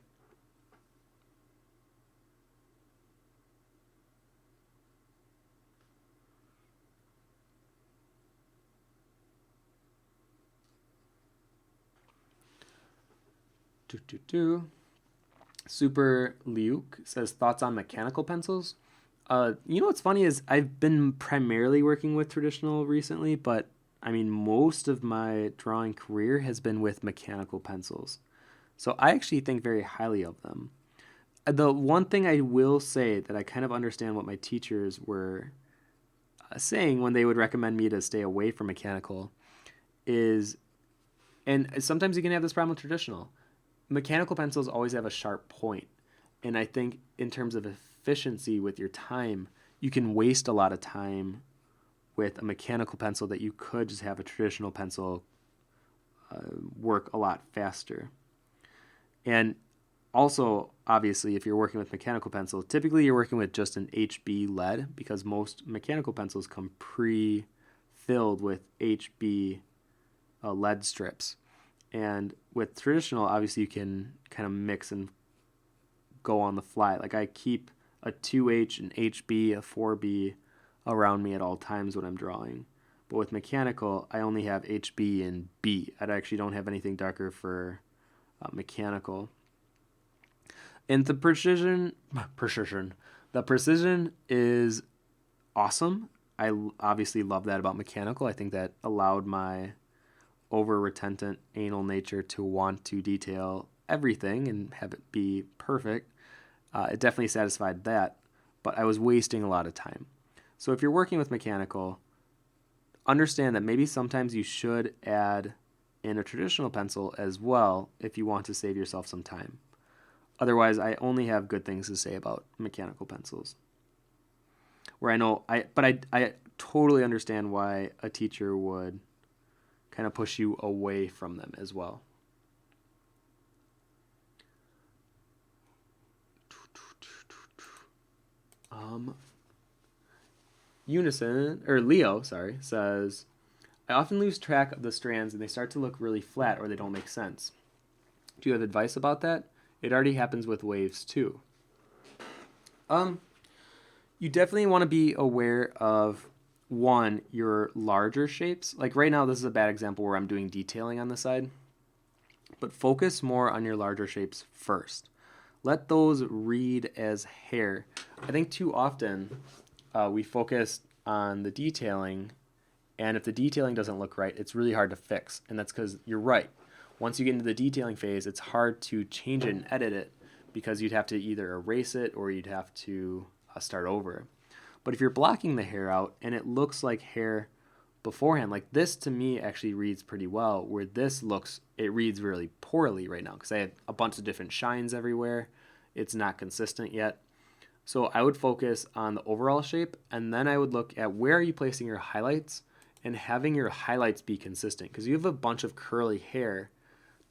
Super Liuk says, thoughts on mechanical pencils? You know what's funny is I've been primarily working with traditional recently, but I mean, most of my drawing career has been with mechanical pencils. So I actually think very highly of them. The one thing I will say that I kind of understand what my teachers were saying when they would recommend me to stay away from mechanical is, and sometimes you can have this problem with traditional. Mechanical pencils always have a sharp point. And I think in terms of efficiency with your time, you can waste a lot of time with a mechanical pencil that you could just have a traditional pencil work a lot faster. And also, obviously, if you're working with mechanical pencils, typically you're working with just an HB lead, because most mechanical pencils come pre-filled with HB lead strips. And with traditional, obviously, you can kind of mix and go on the fly. Like, I keep a 2H, an HB, a 4B around me at all times when I'm drawing. But with mechanical, I only have HB and B. I actually don't have anything darker for mechanical. And the precision is awesome. I obviously love that about mechanical. I think that allowed my over-retentant anal nature to want to detail everything and have it be perfect. It definitely satisfied that, but I was wasting a lot of time. So if you're working with mechanical, understand that maybe sometimes you should add in a traditional pencil as well if you want to save yourself some time. Otherwise, I only have good things to say about mechanical pencils. Where I totally understand why a teacher would kind of push you away from them as well. Leo says, I often lose track of the strands and they start to look really flat or they don't make sense. Do you have advice about that? It already happens with waves too. You definitely want to be aware of, one, your larger shapes. Like right now, this is a bad example where I'm doing detailing on the side. But focus more on your larger shapes first. Let those read as hair. I think too often we focus on the detailing, and if the detailing doesn't look right, it's really hard to fix. And that's because you're right. Once you get into the detailing phase, it's hard to change it and edit it because you'd have to either erase it or you'd have to start over. But if you're blocking the hair out and it looks like hair beforehand, like this to me actually reads pretty well, where this it reads really poorly right now because I have a bunch of different shines everywhere. It's not consistent yet. So I would focus on the overall shape, and then I would look at where are you placing your highlights and having your highlights be consistent, because you have a bunch of curly hair.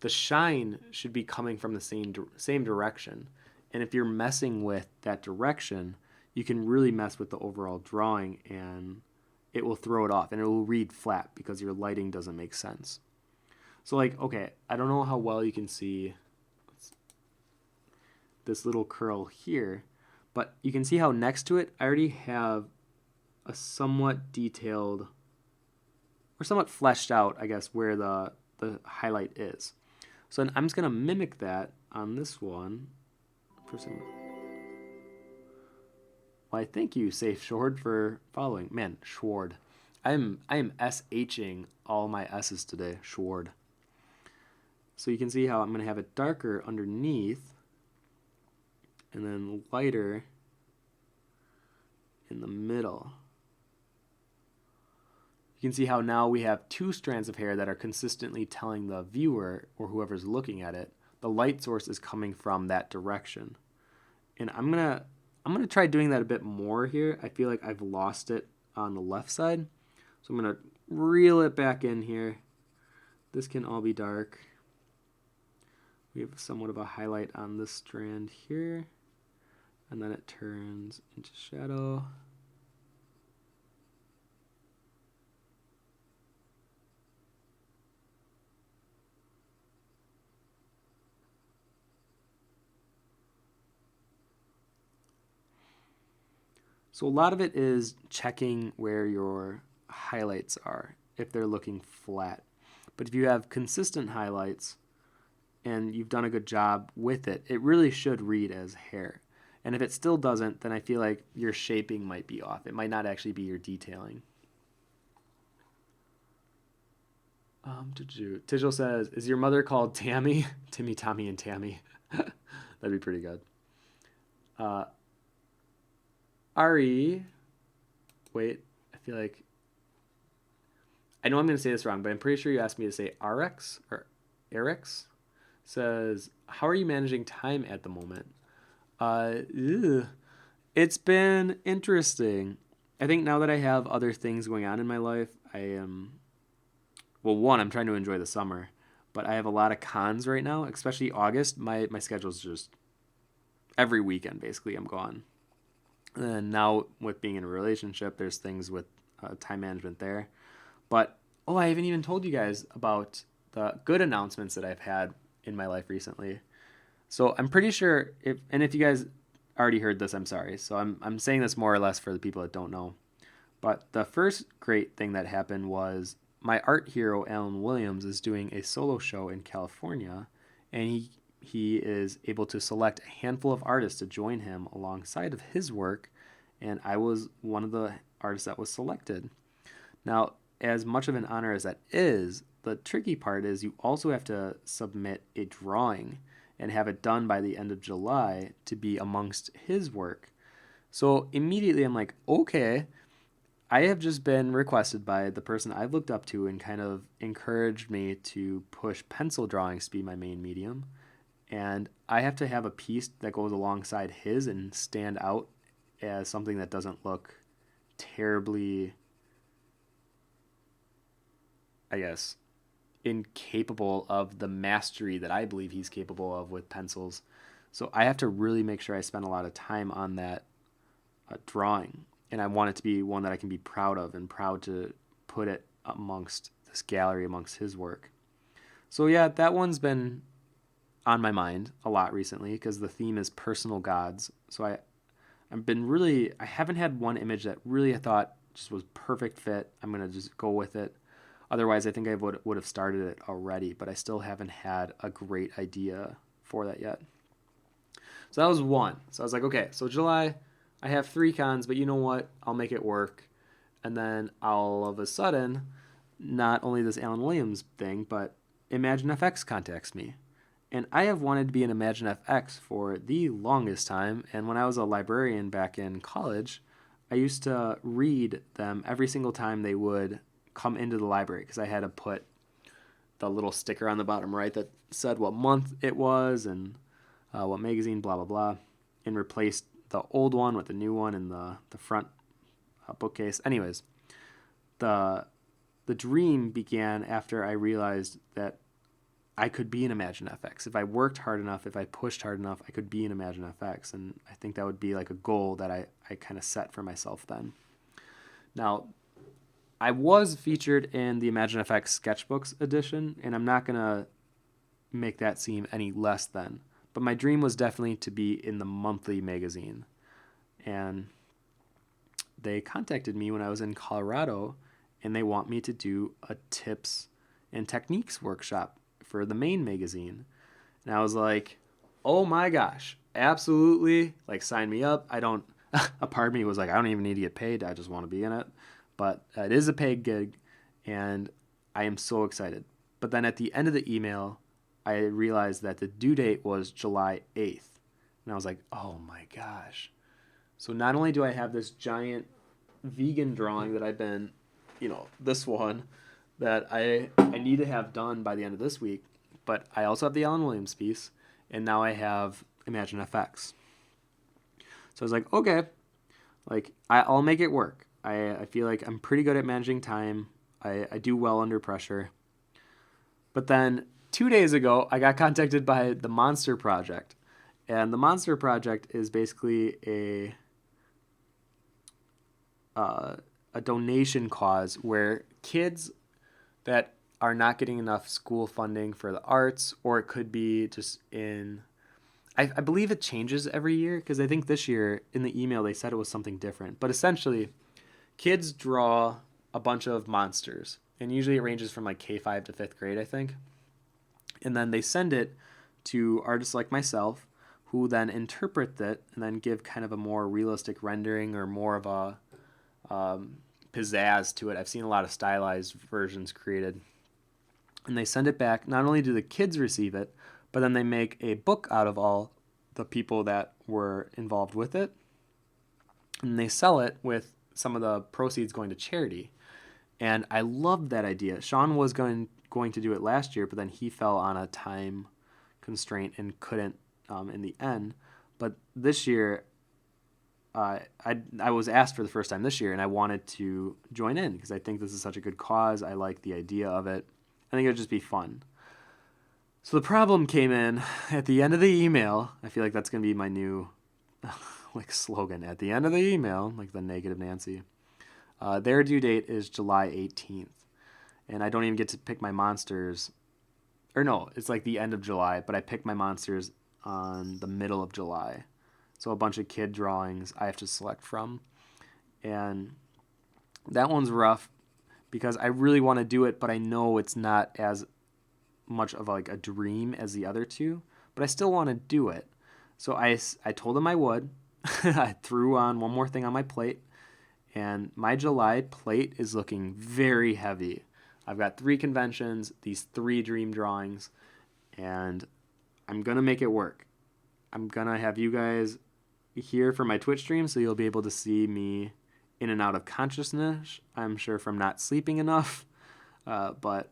The shine should be coming from the same direction. And if you're messing with that direction, you can really mess with the overall drawing and it will throw it off and it will read flat because your lighting doesn't make sense. So like, okay, I don't know how well you can see this little curl here, but you can see how next to it, I already have a somewhat detailed or somewhat fleshed out, I guess, where the highlight is. So I'm just going to mimic that on this one. Well, I thank you, Safe Shord, for following. Man, Schward. I am SHing all my S's today. Schward. So you can see how I'm going to have it darker underneath and then lighter in the middle. You can see how now we have two strands of hair that are consistently telling the viewer or whoever's looking at it the light source is coming from that direction. And I'm gonna try doing that a bit more here. I feel like I've lost it on the left side. So I'm gonna reel it back in here. This can all be dark. We have somewhat of a highlight on this strand here. And then it turns into shadow. So a lot of it is checking where your highlights are, if they're looking flat. But if you have consistent highlights and you've done a good job with it, it really should read as hair. And if it still doesn't, then I feel like your shaping might be off. It might not actually be your detailing. Tijel says, is your mother called Tammy? Timmy, Tommy, and Tammy. That'd be pretty good. Ari, wait, I feel like, I know I'm going to say this wrong, but I'm pretty sure you asked me to say RX or Erix. Says, how are you managing time at the moment? It's been interesting. I think now that I have other things going on in my life, I am, well, one, I'm trying to enjoy the summer, but I have a lot of cons right now, especially August. My schedule's just every weekend, basically, I'm gone. And now with being in a relationship, there's things with time management there. But, I haven't even told you guys about the good announcements that I've had in my life recently. So I'm pretty sure, if you guys already heard this, I'm sorry. So I'm saying this more or less for the people that don't know. But the first great thing that happened was my art hero, Alan Williams, is doing a solo show in California, and he is able to select a handful of artists to join him alongside of his work, and I was one of the artists that was selected. Now, as much of an honor as that is, the tricky part is you also have to submit a drawing and have it done by the end of July to be amongst his work. So immediately I'm like, okay, I have just been requested by the person I've looked up to and kind of encouraged me to push pencil drawings to be my main medium. And I have to have a piece that goes alongside his and stand out as something that doesn't look terribly, I guess, incapable of the mastery that I believe he's capable of with pencils. So I have to really make sure I spend a lot of time on that drawing. And I want it to be one that I can be proud of and proud to put it amongst this gallery, amongst his work. So yeah, that one's been on my mind a lot recently because the theme is personal gods. So I haven't had one image that really I thought just was perfect fit. I'm going to just go with it. Otherwise, I think I would have started it already, but I still haven't had a great idea for that yet. So that was one. So I was like, okay, so July, I have 3 cons, but you know what? I'll make it work. And then all of a sudden, not only this Alan Williams thing, but ImagineFX contacts me. And I have wanted to be an ImagineFX for the longest time. And when I was a librarian back in college, I used to read them every single time they would come into the library because I had to put the little sticker on the bottom right that said what month it was and what magazine, blah, blah, blah, and replaced the old one with the new one in the front bookcase. Anyways, the dream began after I realized that I could be an ImagineFX. If I worked hard enough, if I pushed hard enough, I could be an ImagineFX. And I think that would be like a goal that I kind of set for myself then. Now, I was featured in the ImagineFX Sketchbooks edition, and I'm not going to make that seem any less than. But my dream was definitely to be in the monthly magazine. And they contacted me when I was in Colorado, and they want me to do a tips and techniques workshop for the main magazine. And I was like, oh my gosh, absolutely, like sign me up. A part of me was like, I don't even need to get paid. I just want to be in it. But it is a paid gig, and I am so excited. But then at the end of the email, I realized that the due date was July 8th. And I was like, oh my gosh. So not only do I have this giant vegan drawing that I've been, this one that I need to have done by the end of this week, but I also have the Alan Williams piece, and now I have Imagine FX. So I was like, okay, like I'll make it work. I feel like I'm pretty good at managing time. I do well under pressure. But then 2 days ago, I got contacted by the Monster Project. And the Monster Project is basically a donation cause where kids that are not getting enough school funding for the arts, or it could be just in. I believe it changes every year, because I think this year in the email they said it was something different. But essentially, kids draw a bunch of monsters, and usually it ranges from like K5 to 5th grade, I think. And then they send it to artists like myself, who then interpret it and then give kind of a more realistic rendering or more of a pizzazz to it. I've seen a lot of stylized versions created. And they send it back. Not only do the kids receive it, but then they make a book out of all the people that were involved with it. And they sell it with some of the proceeds going to charity. And I loved that idea. Sean was going to do it last year, but then he fell on a time constraint and couldn't in the end. But this year, I was asked for the first time this year, and I wanted to join in because I think this is such a good cause. I like the idea of it. I think it would just be fun. So the problem came in at the end of the email. I feel like that's going to be my new like slogan. At the end of the email, like the negative Nancy. Their due date is July 18th. And I don't even get to pick my monsters. Or no, it's like the end of July, but I pick my monsters on the middle of July. So a bunch of kid drawings I have to select from. And that one's rough because I really want to do it, but I know it's not as much of like a dream as the other two, but I still want to do it. So I told him I would. I threw on one more thing on my plate, and my July plate is looking very heavy. I've got 3 conventions, these 3 dream drawings, and I'm going to make it work. I'm going to have you guys here for my Twitch stream, so you'll be able to see me in and out of consciousness, I'm sure from not sleeping enough, but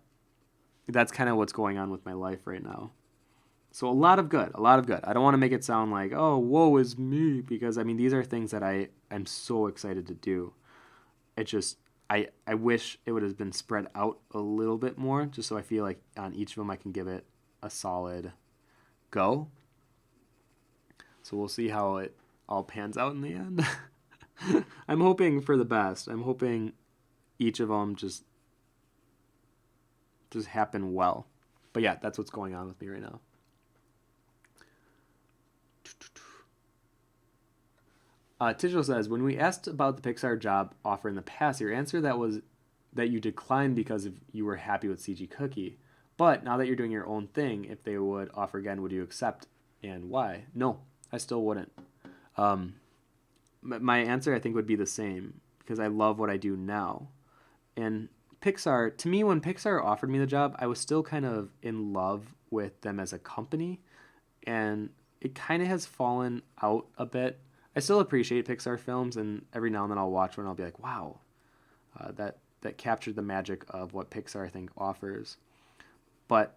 that's kind of what's going on with my life right now. So a lot of good. I don't want to make it sound like, oh, woe is me, because I mean, these are things that I'm so excited to do. It just, I wish it would have been spread out a little bit more, just so I feel like on each of them I can give it a solid go. So we'll see how it all pans out in the end. I'm hoping for the best. I'm hoping each of them just happen well. But yeah, that's what's going on with me right now. Tidgel says, when we asked about the Pixar job offer in the past, your answer was that you declined because you were happy with CG Cookie. But now that you're doing your own thing, if they would offer again, would you accept, and why? No, I still wouldn't. My answer, I think, would be the same, because I love what I do now. And Pixar, to me, when Pixar offered me the job, I was still kind of in love with them as a company, and it kind of has fallen out a bit. I still appreciate Pixar films, and every now and then I'll watch one and I'll be like, wow, that captured the magic of what Pixar, I think, offers. But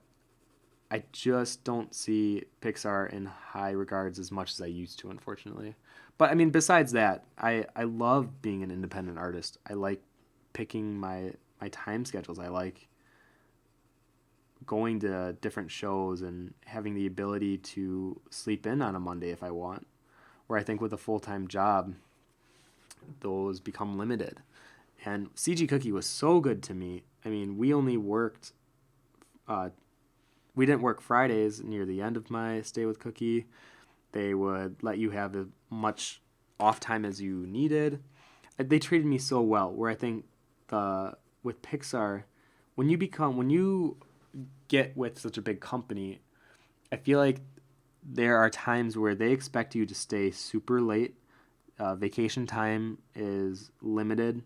I just don't see Pixar in high regards as much as I used to, unfortunately. But I mean, besides that, I love being an independent artist. I like picking my time schedules. I like going to different shows and having the ability to sleep in on a Monday if I want. Where I think with a full-time job, those become limited. And CG Cookie was so good to me. I mean, we only worked, we didn't work Fridays near the end of my stay with Cookie. They would let you have as much off time as you needed. They treated me so well, where I think with Pixar, when you get with such a big company, I feel like there are times where they expect you to stay super late. Vacation time is limited,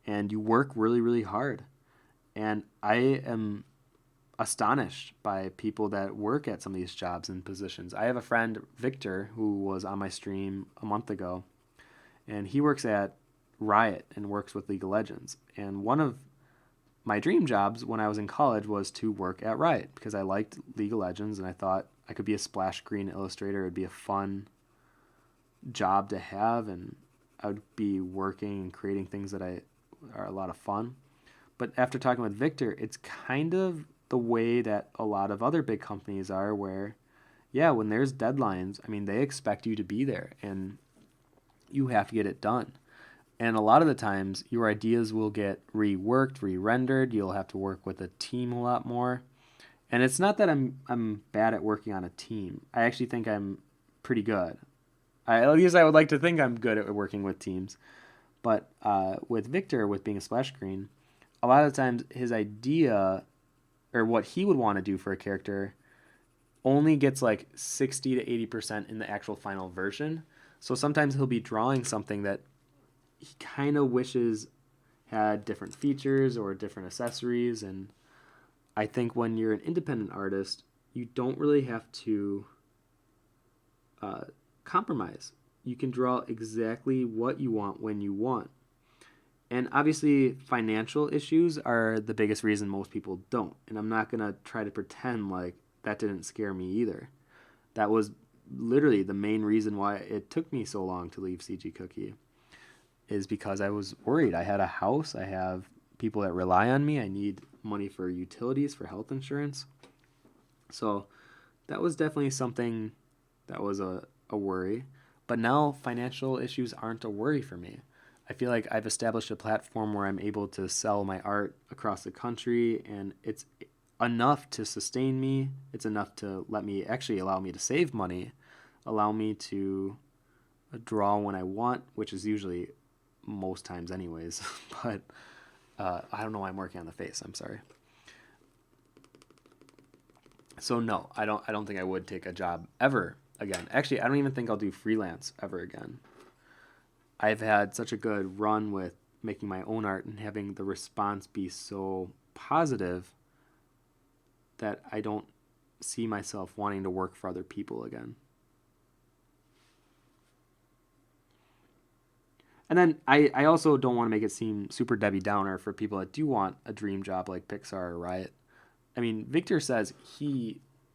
and you work really, really hard. And I am astonished by people that work at some of these jobs and positions. I have a friend, Victor, who was on my stream a month ago, and he works at Riot and works with League of Legends. And one of my dream jobs when I was in college was to work at Riot because I liked League of Legends and I thought I could be a splash screen illustrator. It'd be a fun job to have, and I would be working and creating things that are a lot of fun. But after talking with Victor, it's kind of the way that a lot of other big companies are, where, yeah, when there's deadlines, I mean, they expect you to be there and you have to get it done. And a lot of the times, your ideas will get reworked, re-rendered. You'll have to work with a team a lot more. And it's not that I'm bad at working on a team. I actually think I'm pretty good. At least I would like to think I'm good at working with teams. But with Victor, with being a splash screen, a lot of the times his idea or what he would want to do for a character only gets like 60 to 80% in the actual final version. So sometimes he'll be drawing something that he kind of wishes had different features or different accessories. And I think when you're an independent artist, you don't really have to compromise. You can draw exactly what you want when you want. And obviously, financial issues are the biggest reason most people don't. And I'm not going to try to pretend like that didn't scare me either. That was literally the main reason why it took me so long to leave CG Cookie, is because I was worried. I had a house. I have people that rely on me. I need money for utilities, for health insurance. So that was definitely something that was a worry. But now financial issues aren't a worry for me. I feel like I've established a platform where I'm able to sell my art across the country, and it's enough to sustain me. It's enough to allow me to save money, allow me to draw when I want, which is usually most times anyways. But I don't know why I'm working on the face. I'm sorry. So no, I don't think I would take a job ever again. Actually, I don't even think I'll do freelance ever again. I've had such a good run with making my own art and having the response be so positive that I don't see myself wanting to work for other people again. And then I also don't want to make it seem super Debbie Downer for people that do want a dream job like Pixar or Riot. I mean, Victor says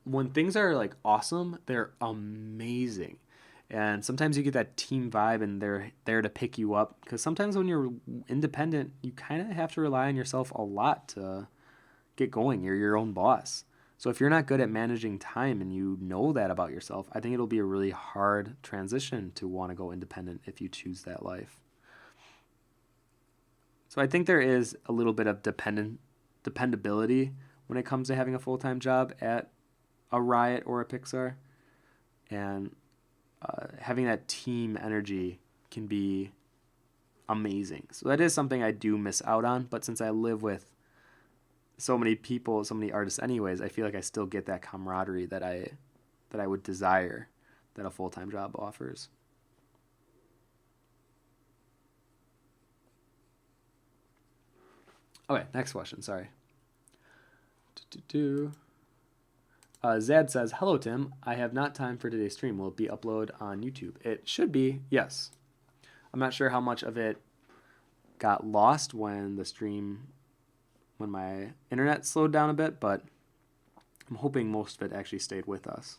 when things are like awesome, they're amazing. And sometimes you get that team vibe and they're there to pick you up. Because sometimes when you're independent, you kind of have to rely on yourself a lot to get going. You're your own boss. So if you're not good at managing time and you know that about yourself, I think it'll be a really hard transition to want to go independent if you choose that life. So I think there is a little bit of dependability when it comes to having a full-time job at a Riot or a Pixar. And having that team energy can be amazing. So that is something I do miss out on. But since I live with so many people, so many artists anyways, I feel like I still get that camaraderie that I would desire that a full-time job offers. Okay, next question. Sorry. Zad says, "Hello, Tim. I have not time for today's stream. Will it be uploaded on YouTube?" It should be, yes. I'm not sure how much of it got lost when my internet slowed down a bit, but I'm hoping most of it actually stayed with us.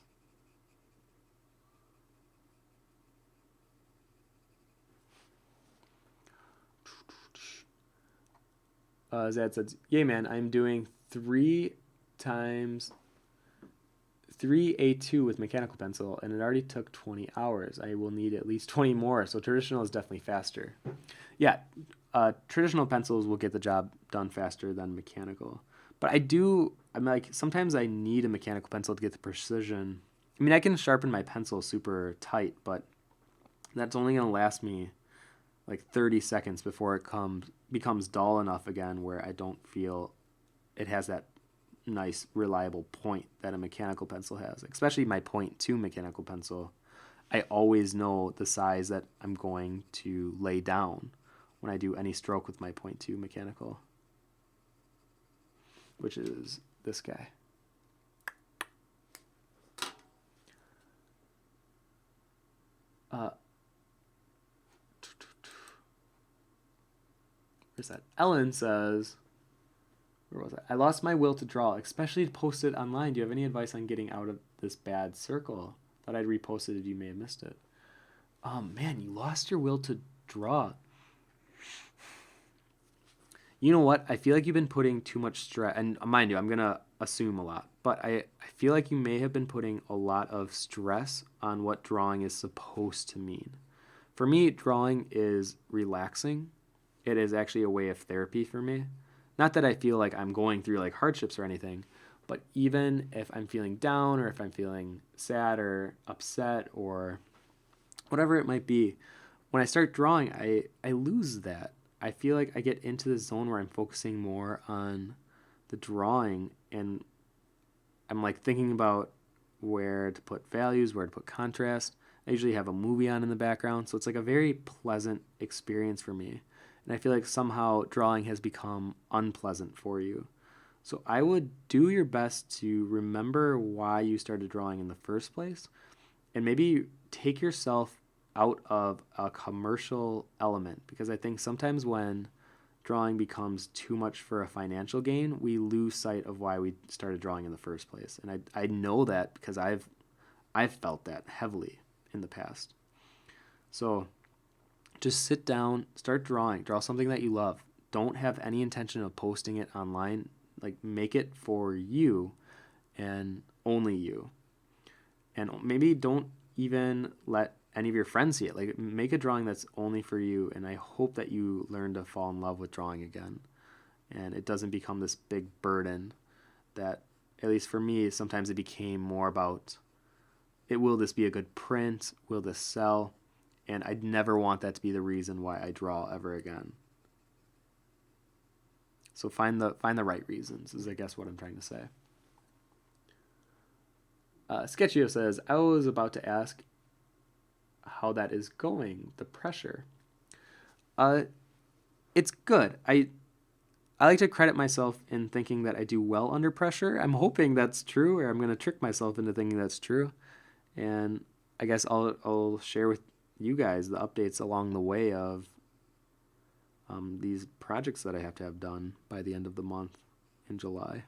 Zad says, "Yay, man, I'm doing 3A2 with mechanical pencil, and it already took 20 hours. I will need at least 20 more, so traditional is definitely faster." Yeah, traditional pencils will get the job done faster than mechanical. But I'm like, sometimes I need a mechanical pencil to get the precision. I mean, I can sharpen my pencil super tight, but that's only going to last me like 30 seconds before it becomes dull enough again where I don't feel it has that nice, reliable point that a mechanical pencil has. Especially my 0.2 mechanical pencil. I always know the size that I'm going to lay down when I do any stroke with my 0.2 mechanical, which is this guy. where's that? Ellen says, where was it? I lost my will to draw, especially to post it online. Do you have any advice on getting out of this bad circle? Thought I'd reposted it. You may have missed it. Oh man, you lost your will to draw. You know what? I feel like you've been putting too much stress, and mind you, I'm gonna assume a lot, but I feel like you may have been putting a lot of stress on what drawing is supposed to mean. For me, drawing is relaxing. It is actually a way of therapy for me. Not that I feel like I'm going through like hardships or anything, but even if I'm feeling down or if I'm feeling sad or upset or whatever it might be, when I start drawing, I lose that. I feel like I get into the zone where I'm focusing more on the drawing and I'm like thinking about where to put values, where to put contrast. I usually have a movie on in the background, so it's like a very pleasant experience for me. And I feel like somehow drawing has become unpleasant for you. So I would do your best to remember why you started drawing in the first place and maybe take yourself out of a commercial element, because I think sometimes when drawing becomes too much for a financial gain, we lose sight of why we started drawing in the first place. And I know that because I've felt that heavily in the past. So just sit down, start drawing, draw something that you love. Don't have any intention of posting it online. Like, make it for you and only you. And maybe don't even let any of your friends see it. Like, make a drawing that's only for you, and I hope that you learn to fall in love with drawing again. And it doesn't become this big burden that, at least for me, sometimes it became more about, will this be a good print? Will this sell? And I'd never want that to be the reason why I draw ever again. So find the right reasons is, I guess, what I'm trying to say. Sketchio says, I was about to ask how that is going, the pressure. It's good. I like to credit myself in thinking that I do well under pressure. I'm hoping that's true, or I'm going to trick myself into thinking that's true. And I guess I'll share with you guys the updates along the way of these projects that I have to have done by the end of the month in July.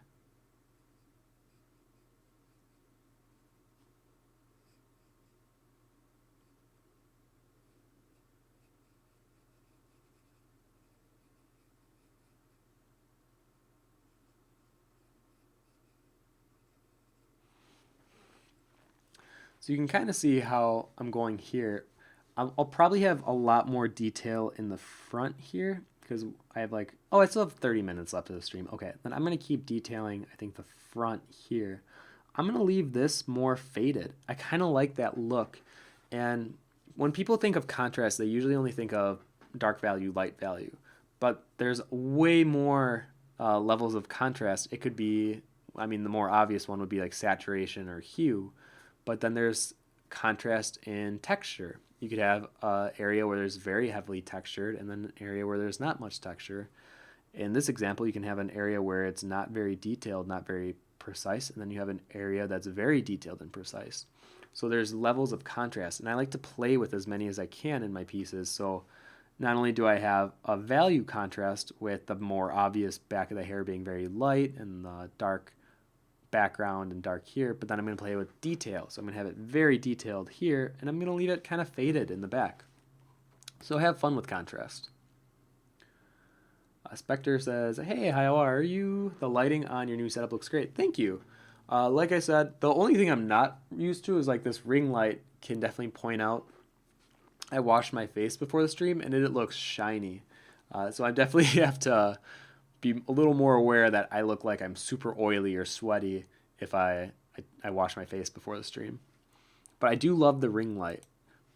So you can kind of see how I'm going here. I'll probably have a lot more detail in the front here because I have like, I still have 30 minutes left of the stream. Okay, then I'm going to keep detailing, I think, the front here. I'm going to leave this more faded. I kind of like that look. And when people think of contrast, they usually only think of dark value, light value. But there's way more levels of contrast. It could be, the more obvious one would be like saturation or hue. But then there's contrast in texture. You could have an area where there's very heavily textured and then an area where there's not much texture. In this example, you can have an area where it's not very detailed, not very precise, and then you have an area that's very detailed and precise. So there's levels of contrast, and I like to play with as many as I can in my pieces. So not only do I have a value contrast with the more obvious back of the hair being very light and the dark background and dark here, but then I'm going to play with detail. So I'm going to have it very detailed here, and I'm going to leave it kind of faded in the back. So have fun with contrast. Spectre says, hey, how are you? The lighting on your new setup looks great. Thank you. Like I said, the only thing I'm not used to is like this ring light can definitely point out. I washed my face before the stream, and it looks shiny. So I definitely have to be a little more aware that I look like I'm super oily or sweaty if I wash my face before the stream. But I do love the ring light,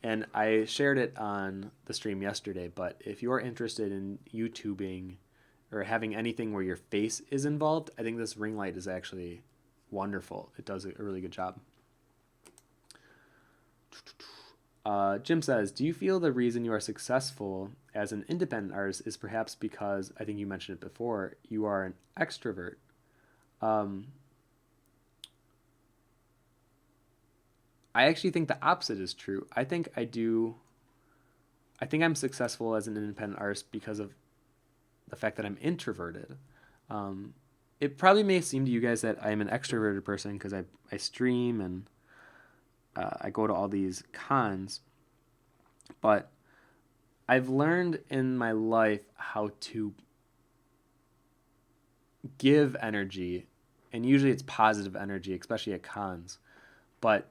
and I shared it on the stream yesterday. But if you're interested in YouTubing or having anything where your face is involved, I think this ring light is actually wonderful. It does a really good job. Jim says, do you feel the reason you are successful as an independent artist is perhaps because, I think you mentioned it before, you are an extrovert? I actually think the opposite is true. I think I'm successful as an independent artist because of the fact that I'm introverted. It probably may seem to you guys that I'm an extroverted person because I stream and I go to all these cons, but I've learned in my life how to give energy, and usually it's positive energy, especially at cons. But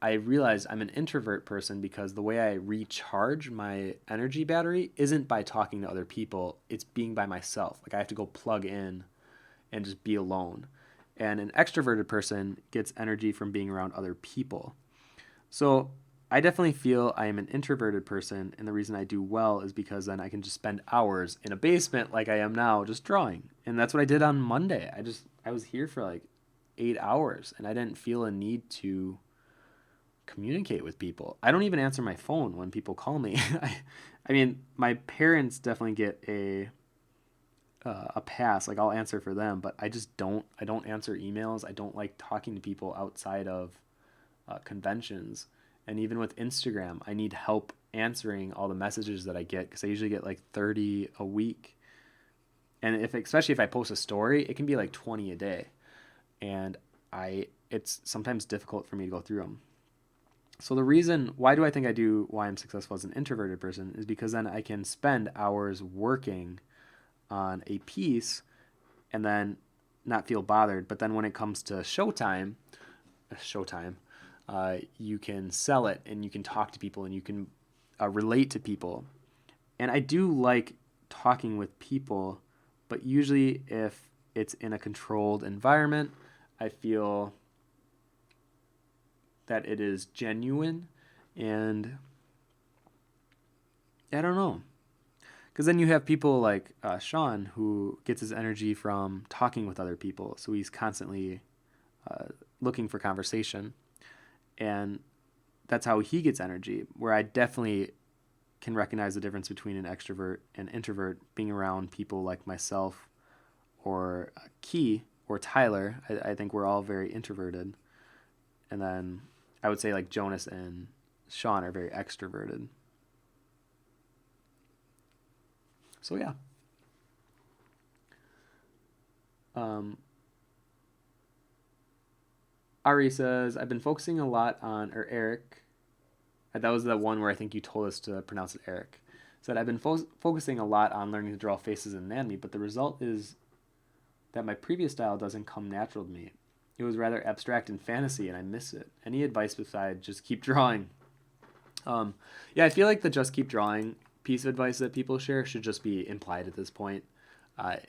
I realize I'm an introvert person because the way I recharge my energy battery isn't by talking to other people, it's being by myself. Like I have to go plug in and just be alone. And an extroverted person gets energy from being around other people. So I definitely feel I am an introverted person, and the reason I do well is because then I can just spend hours in a basement like I am now just drawing. And that's what I did on Monday. I was here for like 8 hours and I didn't feel a need to communicate with people. I don't even answer my phone when people call me. I mean, my parents definitely get a pass. Like I'll answer for them, but I just don't. I don't answer emails. I don't like talking to people outside of conventions. And even with Instagram, I need help answering all the messages that I get because I usually get like 30 a week. And especially if I post a story, it can be like 20 a day. And it's sometimes difficult for me to go through them. So the reason why do I think I do why I'm successful as an introverted person is because then I can spend hours working on a piece and then not feel bothered. But then when it comes to showtime, you can sell it and you can talk to people and you can relate to people. And I do like talking with people, but usually if it's in a controlled environment, I feel that it is genuine, and I don't know. Because then you have people like Sean who gets his energy from talking with other people. So he's constantly looking for conversation. And that's how he gets energy, where I definitely can recognize the difference between an extrovert and introvert being around people like myself or Key or Tyler. I think we're all very introverted. And then I would say like Jonas and Sean are very extroverted. So yeah. Ari says, I've been focusing a lot on, or Eric, that was the one where I think you told us to pronounce it Eric, said, I've been focusing a lot on learning to draw faces and anatomy, but the result is that my previous style doesn't come natural to me. It was rather abstract and fantasy, and I miss it. Any advice besides just keep drawing? Yeah, I feel like the just keep drawing piece of advice that people share should just be implied at this point.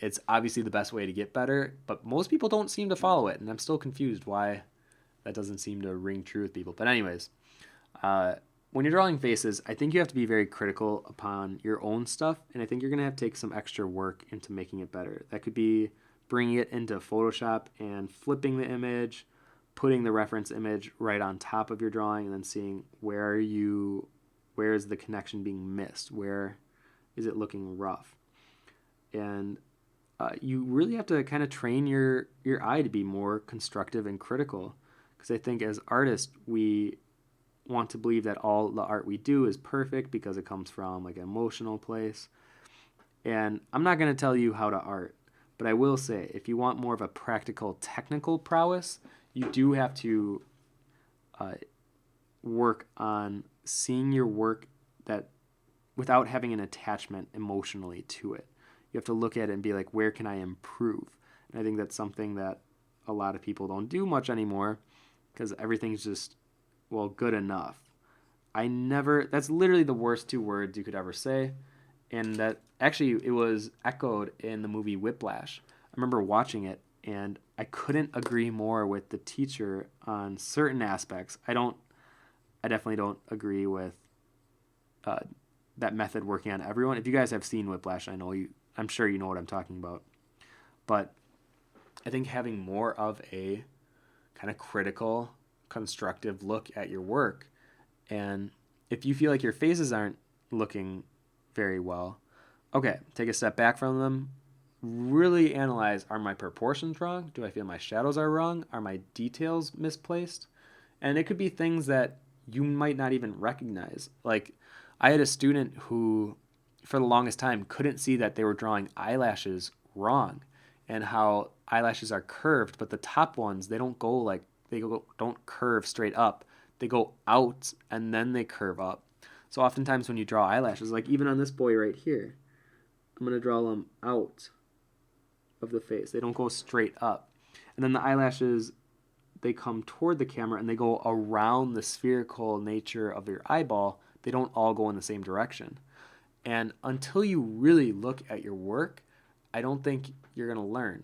It's obviously the best way to get better, but most people don't seem to follow it, and I'm still confused why that doesn't seem to ring true with people. But anyways, when you're drawing faces, I think you have to be very critical upon your own stuff, and I think you're going to have to take some extra work into making it better. That could be bringing it into Photoshop and flipping the image, putting the reference image right on top of your drawing, and then seeing where is the connection being missed, where is it looking rough. And you really have to kind of train your eye to be more constructive and critical, because I think as artists we want to believe that all the art we do is perfect because it comes from like an emotional place. And I'm not going to tell you how to art, but I will say if you want more of a practical technical prowess, you do have to work on seeing your work that without having an attachment emotionally to it. You have to look at it and be like, where can I improve? And I think that's something that a lot of people don't do much anymore because everything's just, well, good enough. That's literally the worst two words you could ever say. And that actually, it was echoed in the movie Whiplash. I remember watching it and I couldn't agree more with the teacher on certain aspects. I definitely don't agree with that method working on everyone. If you guys have seen Whiplash, I'm sure you know what I'm talking about. But I think having more of a kind of critical, constructive look at your work, and if you feel like your faces aren't looking very well, okay, take a step back from them, really analyze, are my proportions wrong? Do I feel my shadows are wrong? Are my details misplaced? And it could be things that you might not even recognize. Like, I had a student who for the longest time, couldn't see that they were drawing eyelashes wrong, and how eyelashes are curved, but the top ones, they don't go like, don't curve straight up. They go out and then they curve up. So oftentimes when you draw eyelashes, like even on this boy right here, I'm going to draw them out of the face. They don't go straight up. And then the eyelashes, they come toward the camera and they go around the spherical nature of your eyeball. They don't all go in the same direction. And until you really look at your work, I don't think you're going to learn.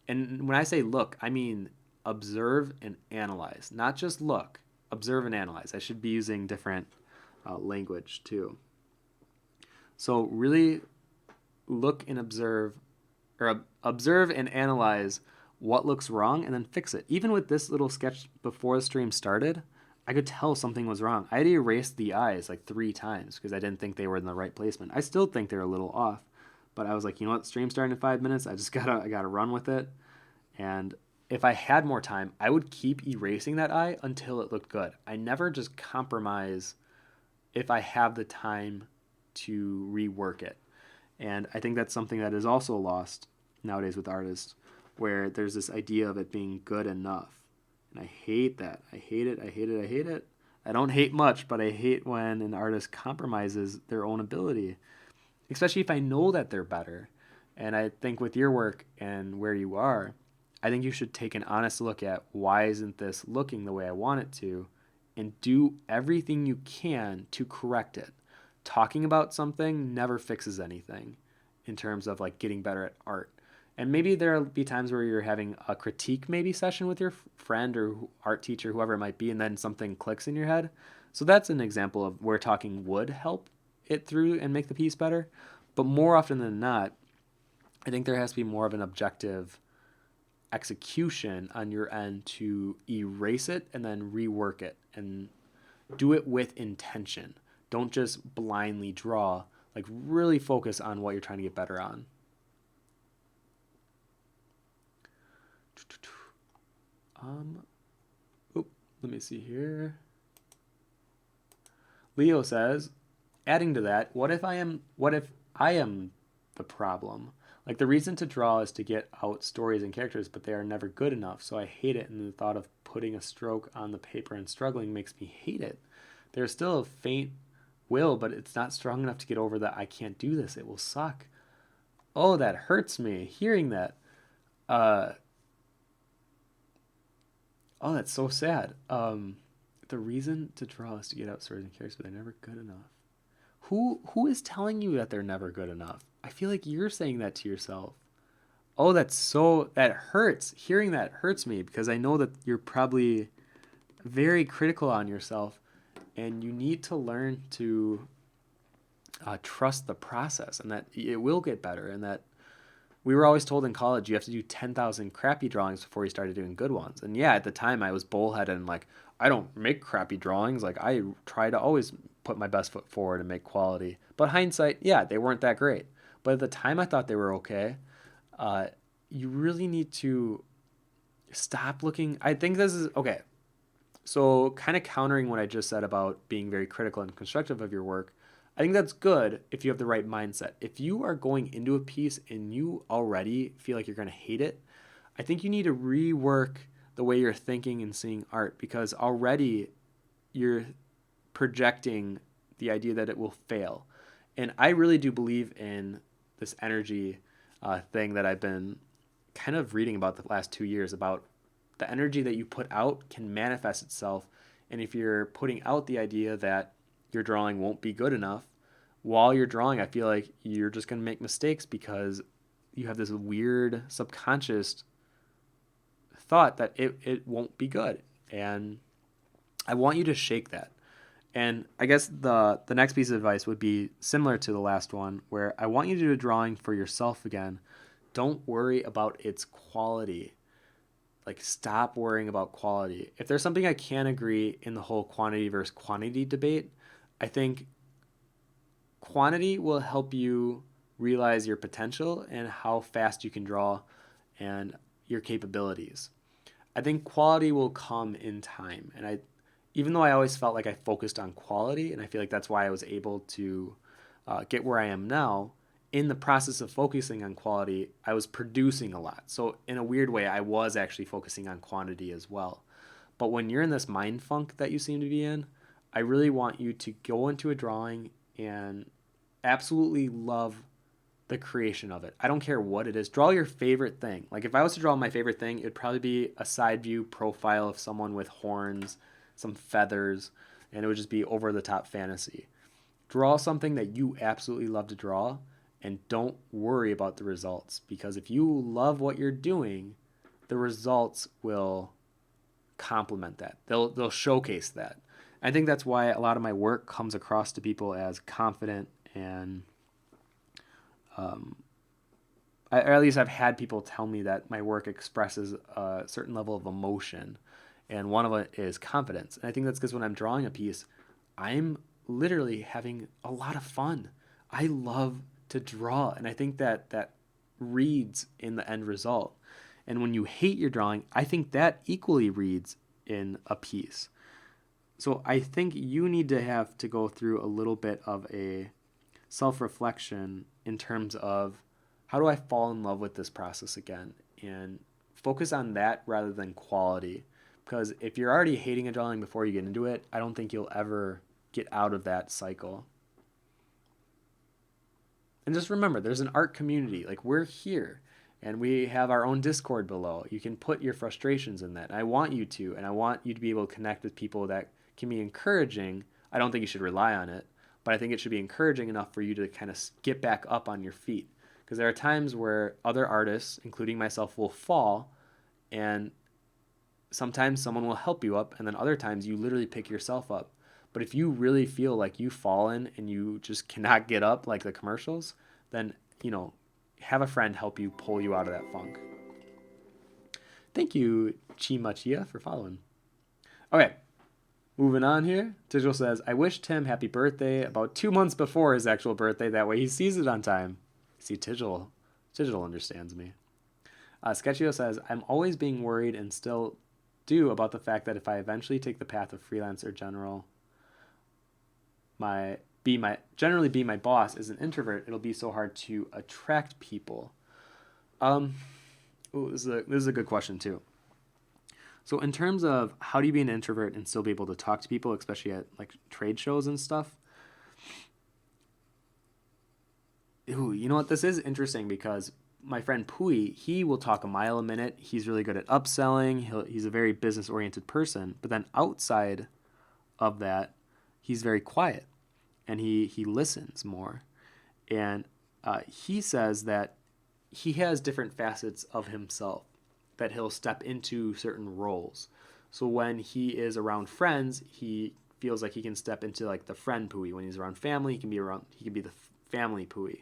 And when I say look, I mean observe and analyze. Not just look, observe and analyze. I should be using different language too. So really look and observe, or observe and analyze what looks wrong and then fix it. Even with this little sketch before the stream started, I could tell something was wrong. I had to erase the eyes like 3 times because I didn't think they were in the right placement. I still think they're a little off, but I was like, you know what, stream starting in 5 minutes. I gotta run with it. And if I had more time, I would keep erasing that eye until it looked good. I never just compromise if I have the time to rework it. And I think that's something that is also lost nowadays with artists, where there's this idea of it being good enough. And I hate that. I hate it. I hate it. I hate it. I don't hate much, but I hate when an artist compromises their own ability, especially if I know that they're better. And I think with your work and where you are, I think you should take an honest look at why isn't this looking the way I want it to, and do everything you can to correct it. Talking about something never fixes anything in terms of like getting better at art. And maybe there'll be times where you're having a critique maybe session with your friend or art teacher, whoever it might be, and then something clicks in your head. So that's an example of where talking would help it through and make the piece better. But more often than not, I think there has to be more of an objective execution on your end to erase it and then rework it and do it with intention. Don't just blindly draw, like really focus on what you're trying to get better on. Let me see here. Leo says, adding to that, what if I am the problem? Like the reason to draw is to get out stories and characters, but they are never good enough. So I hate it, and the thought of putting a stroke on the paper and struggling makes me hate it. There's still a faint will, but it's not strong enough to get over that I can't do this. It will suck. Oh, that hurts me hearing that. Oh, that's so sad. The reason to draw is to get out stories and characters, but they're never good enough. Who is telling you that they're never good enough? I feel like you're saying that to yourself. Oh, that hurts. Hearing that hurts me because I know that you're probably very critical on yourself, and you need to learn to trust the process and that it will get better, and that we were always told in college you have to do 10,000 crappy drawings before you started doing good ones. And yeah, at the time I was bullheaded and like, I don't make crappy drawings. Like I try to always put my best foot forward and make quality. But hindsight, yeah, they weren't that great. But at the time I thought they were okay. You really need to stop looking. I think this is okay. So kind of countering what I just said about being very critical and constructive of your work, I think that's good if you have the right mindset. If you are going into a piece and you already feel like you're going to hate it, I think you need to rework the way you're thinking and seeing art, because already you're projecting the idea that it will fail. And I really do believe in this energy thing that I've been kind of reading about the last 2 years, about the energy that you put out can manifest itself. And if you're putting out the idea that your drawing won't be good enough, while you're drawing, I feel like you're just going to make mistakes because you have this weird subconscious thought that it won't be good. And I want you to shake that. And I guess the next piece of advice would be similar to the last one, where I want you to do a drawing for yourself again. Don't worry about its quality. Like, stop worrying about quality. If there's something I can agree in the whole quantity versus quantity debate, I think quantity will help you realize your potential and how fast you can draw and your capabilities. I think quality will come in time. And even though I always felt like I focused on quality, and I feel like that's why I was able to get where I am now, in the process of focusing on quality, I was producing a lot. So in a weird way, I was actually focusing on quantity as well. But when you're in this mind funk that you seem to be in, I really want you to go into a drawing and absolutely love the creation of it. I don't care what it is. Draw your favorite thing. Like if I was to draw my favorite thing, it'd probably be a side view profile of someone with horns, some feathers, and it would just be over the top fantasy. Draw something that you absolutely love to draw and don't worry about the results, because if you love what you're doing, the results will complement that. They'll showcase that. I think that's why a lot of my work comes across to people as confident and or at least I've had people tell me that my work expresses a certain level of emotion, and one of it is confidence. And I think that's because when I'm drawing a piece, I'm literally having a lot of fun. I love to draw, and I think that reads in the end result. And when you hate your drawing, I think that equally reads in a piece. So I think you need to have to go through a little bit of a self-reflection in terms of how do I fall in love with this process again, and focus on that rather than quality. Because if you're already hating a drawing before you get into it, I don't think you'll ever get out of that cycle. And just remember, there's an art community. Like, we're here, and we have our own Discord below. You can put your frustrations in that. And I want you to, and I want you to be able to connect with people that can be encouraging. I don't think you should rely on it, but I think it should be encouraging enough for you to kind of get back up on your feet. Because there are times where other artists, including myself, will fall, and sometimes someone will help you up, and then other times you literally pick yourself up. But if you really feel like you've fallen and you just cannot get up like the commercials, then, have a friend help you pull you out of that funk. Thank you, Chimachia, for following. Okay, moving on here. Digital says, I wish Tim happy birthday about 2 months before his actual birthday. That way he sees it on time. See, Digital understands me. Sketchio says, I'm always being worried and still do about the fact that if I eventually take the path of freelance or generally be my boss as an introvert, it'll be so hard to attract people. This is a good question too. So in terms of how do you be an introvert and still be able to talk to people, especially at like trade shows and stuff? You know what? This is interesting because my friend Pui, he will talk a mile a minute. He's really good at upselling. He's a very business-oriented person. But then outside of that, he's very quiet, and he listens more. And he says that he has different facets of himself that he'll step into certain roles. So when he is around friends, he feels like he can step into like the friend Pui. When he's around family, he can be the family Pui.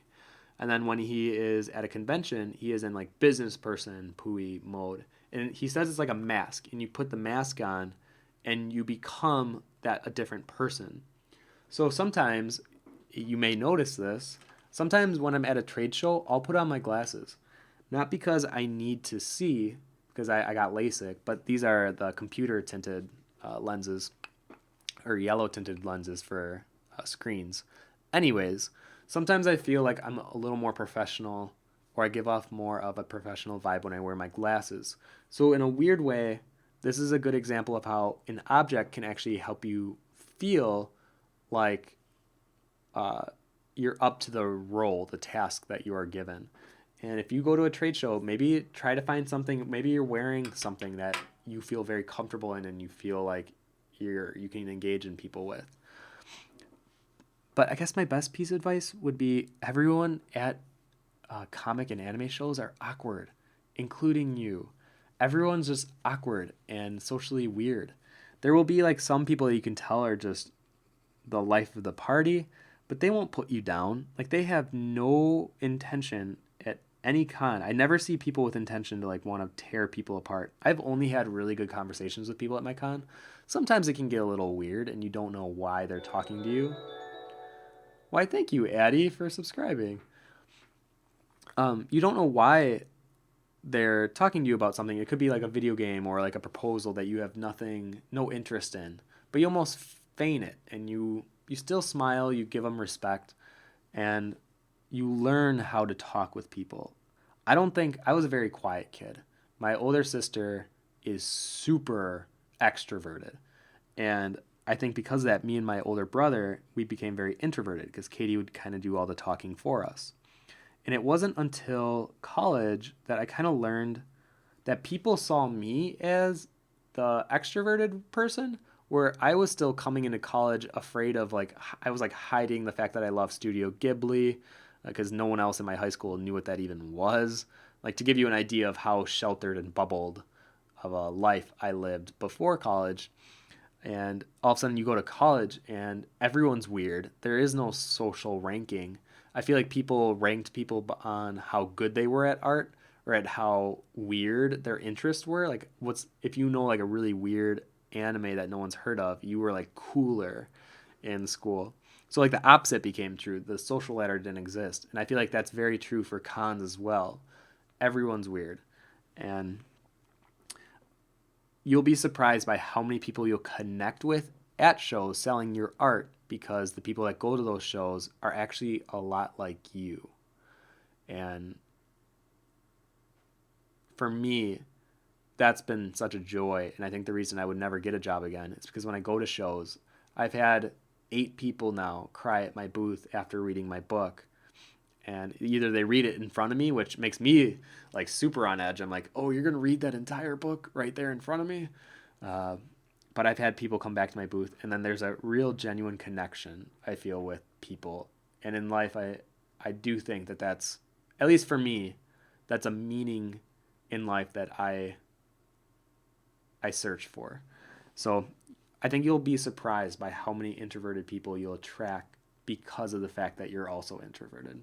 And then when he is at a convention, he is in like business person Pui mode. And he says it's like a mask, and you put the mask on and you become a different person. So sometimes you may notice this. Sometimes when I'm at a trade show, I'll put on my glasses. Not because I need to see, because I got LASIK, but these are the computer tinted lenses, or yellow tinted lenses for screens. Anyways, sometimes I feel like I'm a little more professional, or I give off more of a professional vibe when I wear my glasses. So in a weird way, this is a good example of how an object can actually help you feel like you're up to the role, the task that you are given. And if you go to a trade show, maybe try to find something, maybe you're wearing something that you feel very comfortable in and you feel like you can engage in people with. But I guess my best piece of advice would be everyone at comic and anime shows are awkward, including you. Everyone's just awkward and socially weird. There will be like some people that you can tell are just the life of the party, but they won't put you down. Like, they have no intention at any con. I never see people with intention to like want to tear people apart. I've only had really good conversations with people at my con. Sometimes it can get a little weird and you don't know why they're talking to you. Why, thank you, Addie, for subscribing. You don't know why they're talking to you about something. It could be like a video game or like a proposal that you have no interest in, but you almost feign it, and you still smile, you give them respect, and you learn how to talk with people. I don't think I was a very quiet kid. My older sister is super extroverted. And I think because of that, me and my older brother, we became very introverted because Katie would kind of do all the talking for us. And it wasn't until college that I kind of learned that people saw me as the extroverted person, where I was still coming into college afraid of, like, I was like hiding the fact that I love Studio Ghibli because no one else in my high school knew what that even was. Like, to give you an idea of how sheltered and bubbled of a life I lived before college. And all of a sudden you go to college and everyone's weird. There is no social ranking. I feel like people ranked people on how good they were at art or at how weird their interests were. Like, what's if you know like a really weird anime that no one's heard of, you were like cooler in school. So like the opposite became true. The social ladder didn't exist. And I feel like that's very true for cons as well. Everyone's weird. And you'll be surprised by how many people you'll connect with at shows selling your art, because the people that go to those shows are actually a lot like you. And for me, that's been such a joy. And I think the reason I would never get a job again is because when I go to shows, I've had 8 people now cry at my booth after reading my book. And either they read it in front of me, which makes me like super on edge. I'm like, oh, you're going to read that entire book right there in front of me? But I've had people come back to my booth, and then there's a real genuine connection I feel with people. And in life, I do think that that's, at least for me, that's a meaning in life that I search for. So I think you'll be surprised by how many introverted people you'll attract because of the fact that you're also introverted.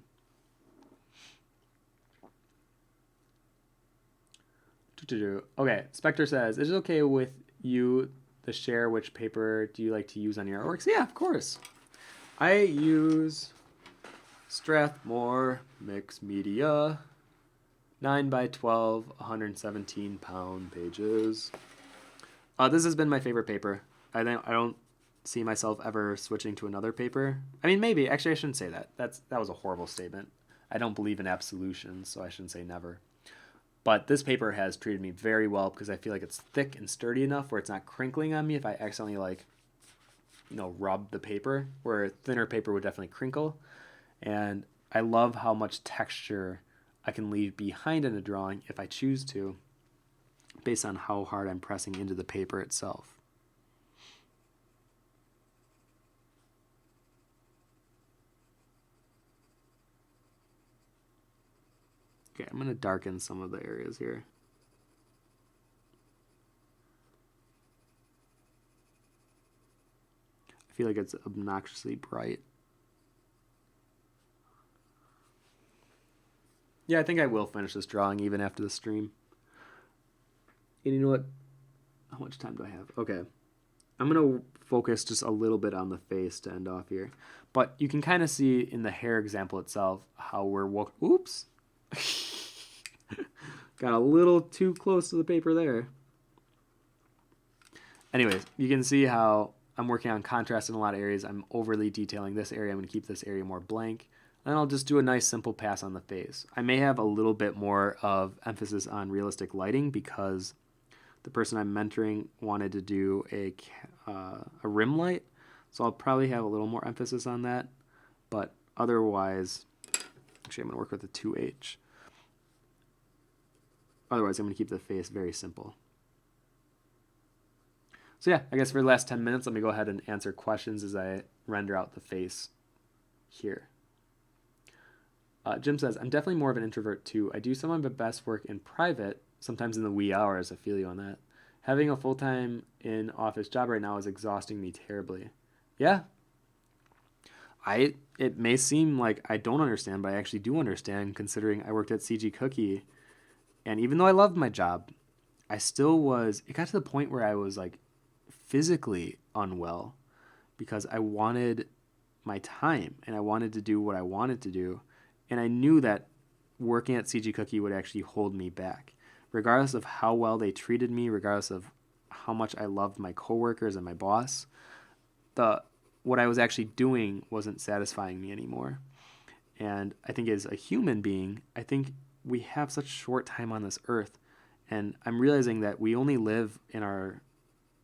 Okay, Spectre says, is it okay with you to share which paper do you like to use on your artworks? Yeah, of course. I use Strathmore Mixed Media 9 by 12, 117 pound pages. This has been my favorite paper. I don't see myself ever switching to another paper. I mean, maybe. Actually, I shouldn't say that. That was a horrible statement. I don't believe in absolution, so I shouldn't say never. But this paper has treated me very well because I feel like it's thick and sturdy enough where it's not crinkling on me if I accidentally rub the paper, where thinner paper would definitely crinkle. And I love how much texture I can leave behind in a drawing if I choose to, based on how hard I'm pressing into the paper itself. Okay, I'm going to darken some of the areas here. I feel like it's obnoxiously bright. Yeah, I think I will finish this drawing even after the stream. And you know what? How much time do I have? Okay. I'm going to focus just a little bit on the face to end off here. But you can kind of see in the hair example itself how oops. Got a little too close to the paper there. Anyways, you can see how I'm working on contrast in a lot of areas. I'm overly detailing this area. I'm going to keep this area more blank. And I'll just do a nice simple pass on the face. I may have a little bit more of emphasis on realistic lighting because the person I'm mentoring wanted to do a rim light. So I'll probably have a little more emphasis on that. But otherwise, actually I'm going to work with the 2H. Otherwise, I'm going to keep the face very simple. So yeah, I guess for the last 10 minutes, let me go ahead and answer questions as I render out the face here. Jim says, I'm definitely more of an introvert too. I do some of my best work in private, sometimes in the wee hours. I feel you on that. Having a full-time in-office job right now is exhausting me terribly. Yeah. It may seem like I don't understand, but I actually do understand, considering I worked at CG Cookie. And even though I loved my job, it got to the point where I was like physically unwell because I wanted my time and I wanted to do what I wanted to do. And I knew that working at CG Cookie would actually hold me back. Regardless of how well they treated me, regardless of how much I loved my coworkers and my boss, what I was actually doing wasn't satisfying me anymore. And I think as a human being, I think we have such short time on this earth. And I'm realizing that we only live in our,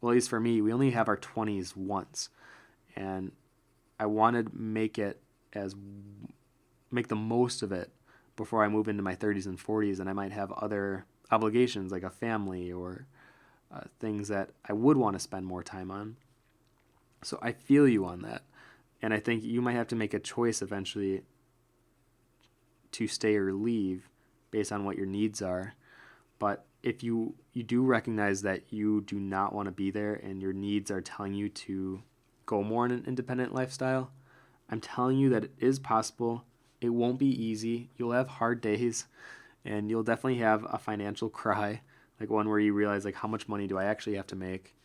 well, at least for me, we only have our 20s once. And I want to make the most of it before I move into my 30s and 40s. And I might have other obligations like a family or things that I would want to spend more time on. So I feel you on that. And I think you might have to make a choice eventually to stay or leave based on what your needs are. But if you do recognize that you do not want to be there and your needs are telling you to go more in an independent lifestyle, I'm telling you that it is possible. It won't be easy. You'll have hard days and you'll definitely have a financial cry, like one where you realize like how much money do I actually have to make.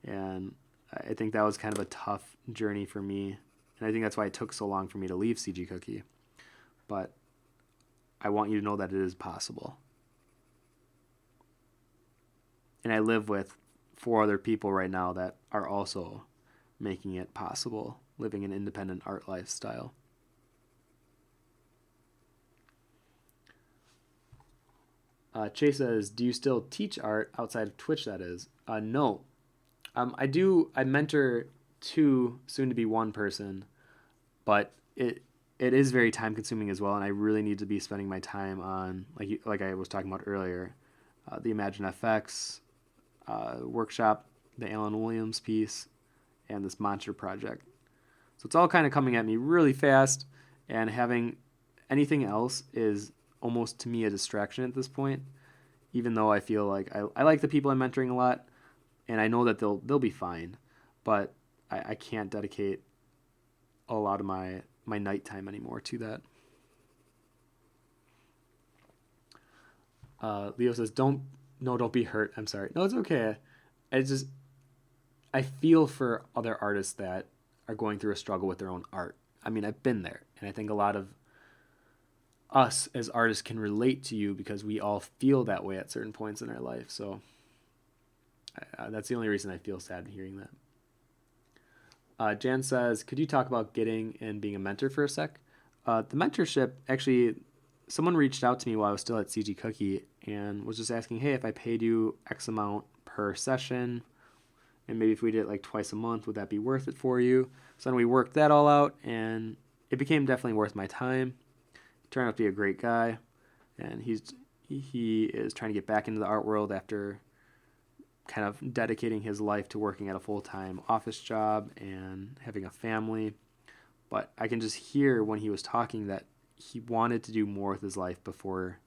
And I think that was kind of a tough journey for me. And I think that's why it took so long for me to leave CG Cookie. But I want you to know that it is possible. And I live with 4 other people right now that are also making it possible, living an independent art lifestyle. Chase says, do you still teach art outside of Twitch, that is? No. I do. I mentor 2, soon to be 1 person, but it is very time consuming as well, and I really need to be spending my time on, like I was talking about earlier, the Imagine FX workshop, the Alan Williams piece, and this Monster project. So it's all kind of coming at me really fast, and having anything else is almost to me a distraction at this point, even though I feel like I like the people I'm mentoring a lot, and I know that they'll be fine, but I can't dedicate a lot of my nighttime anymore to that. Leo says, don't be hurt. I'm sorry. No, it's okay. I feel for other artists that are going through a struggle with their own art. I mean, I've been there, and I think a lot of us as artists can relate to you because we all feel that way at certain points in our life. So that's the only reason I feel sad hearing that. Jan says, could you talk about getting and being a mentor for a sec? The mentorship, actually, someone reached out to me while I was still at CG Cookie and was just asking, hey, if I paid you X amount per session, and maybe if we did it like twice a month, would that be worth it for you? So then we worked that all out, and it became definitely worth my time. He turned out to be a great guy, and he is trying to get back into the art world after kind of dedicating his life to working at a full-time office job and having a family. But I can just hear when he was talking that he wanted to do more with his life before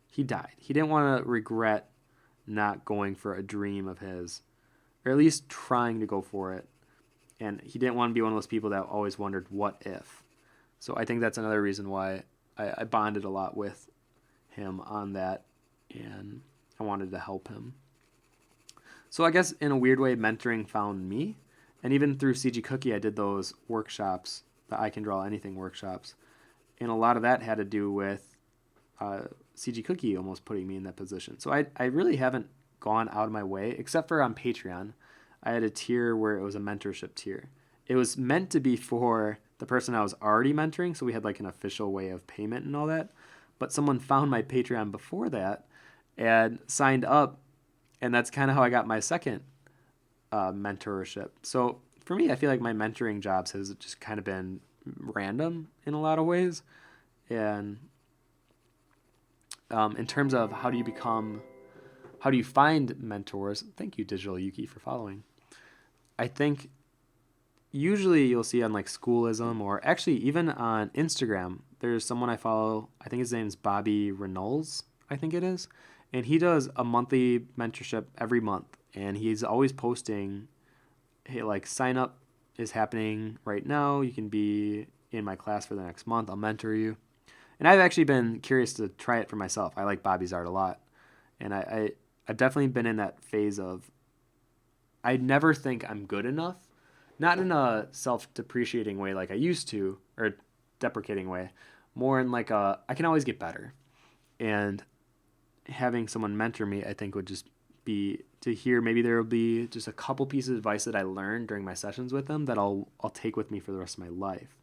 he died. He didn't want to regret not going for a dream of his, or at least trying to go for it. And he didn't want to be one of those people that always wondered, what if? So I think that's another reason why I bonded a lot with him on that, and I wanted to help him. So I guess in a weird way, mentoring found me. And even through CG Cookie, I did those workshops, the I Can Draw Anything workshops. And a lot of that had to do with CG Cookie almost putting me in that position. So I really haven't gone out of my way, except for on Patreon. I had a tier where it was a mentorship tier. It was meant to be for the person I was already mentoring, so we had like an official way of payment and all that. But someone found my Patreon before that and signed up, and that's kind of how I got my second mentorship. So for me, I feel like my mentoring jobs has just kind of been random in a lot of ways. And in terms of how do you find mentors? Thank you, Digital Yuki, for following. I think usually you'll see on like Schoolism, or actually even on Instagram, there's someone I follow. I think his name's Bobby Reynolds, I think it is. And he does a monthly mentorship every month. And he's always posting, hey, like, sign up is happening right now. You can be in my class for the next month. I'll mentor you. And I've actually been curious to try it for myself. I like Bobby's art a lot. And I've definitely been in that phase of, I never think I'm good enough. Not in a self-depreciating way like I used to, or deprecating way. More in like I can always get better. And having someone mentor me, I think, would just be to hear, maybe there will be just a couple pieces of advice that I learned during my sessions with them that I'll take with me for the rest of my life.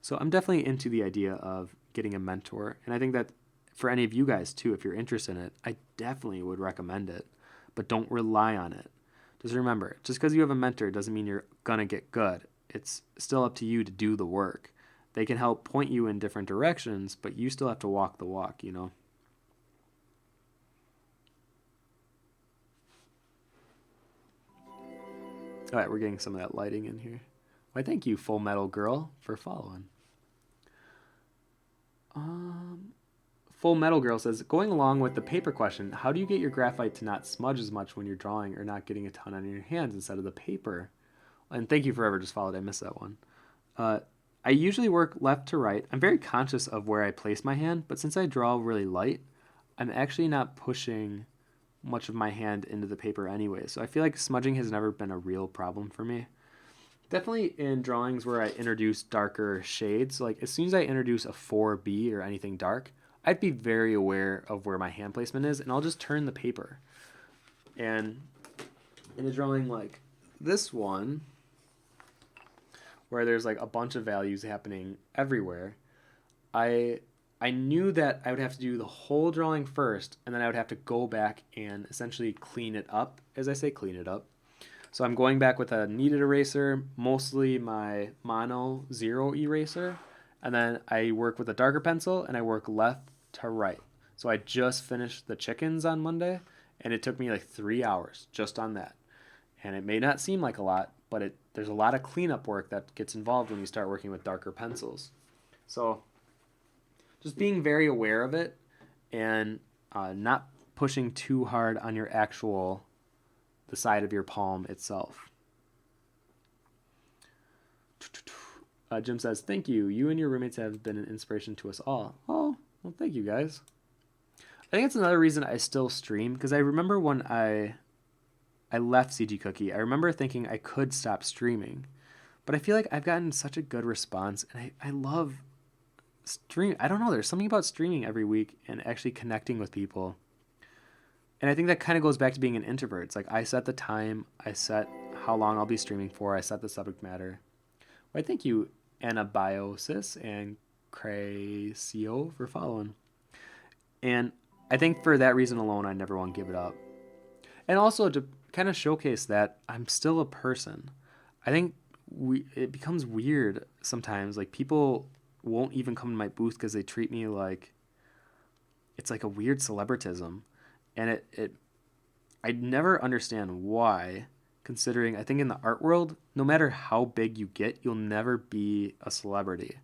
So I'm definitely into the idea of getting a mentor. And I think that for any of you guys too, if you're interested in it, I definitely would recommend it. But don't rely on it. Just remember, just because you have a mentor doesn't mean you're going to get good. It's still up to you to do the work. They can help point you in different directions, but you still have to walk the walk, you know? All right, we're getting some of that lighting in here. Why, thank you, Full Metal Girl, for following. Full Metal Girl says, going along with the paper question, how do you get your graphite to not smudge as much when you're drawing or not getting a ton on your hands instead of the paper? And thank you, Forever Just Followed. I missed that one. I usually work left to right. I'm very conscious of where I place my hand, but since I draw really light, I'm actually not pushing much of my hand into the paper anyway. So I feel like smudging has never been a real problem for me. Definitely in drawings where I introduce darker shades, like as soon as I introduce a 4B or anything dark, I'd be very aware of where my hand placement is, and I'll just turn the paper. And in a drawing like this one, where there's like a bunch of values happening everywhere, I knew that I would have to do the whole drawing first, and then I would have to go back and essentially clean it up. As I say, clean it up. So I'm going back with a kneaded eraser, mostly my mono 0 eraser, and then I work with a darker pencil, and I work left to right. So I just finished the chickens on Monday, and it took me like 3 hours just on that. And it may not seem like a lot, but there's a lot of cleanup work that gets involved when you start working with darker pencils. So just being very aware of it and not pushing too hard on your the side of your palm itself. Jim says, thank you. You and your roommates have been an inspiration to us all. Oh, well, thank you guys. I think it's another reason I still stream, because I remember when I left CG Cookie, I remember thinking I could stop streaming. But I feel like I've gotten such a good response, and I love stream. I don't know, there's something about streaming every week and actually connecting with people. And I think that kind of goes back to being an introvert. It's like I set the time, I set how long I'll be streaming for, I set the subject matter. Well, thank you, Anabiosis and Cracio, for following. And I think for that reason alone, I never want to give it up. And also to kind of showcase that I'm still a person. I think it becomes weird sometimes. Like people won't even come to my booth because they treat me like it's like a weird celebritism. And I never understand why, considering I think in the art world, no matter how big you get, you'll never be a celebrity.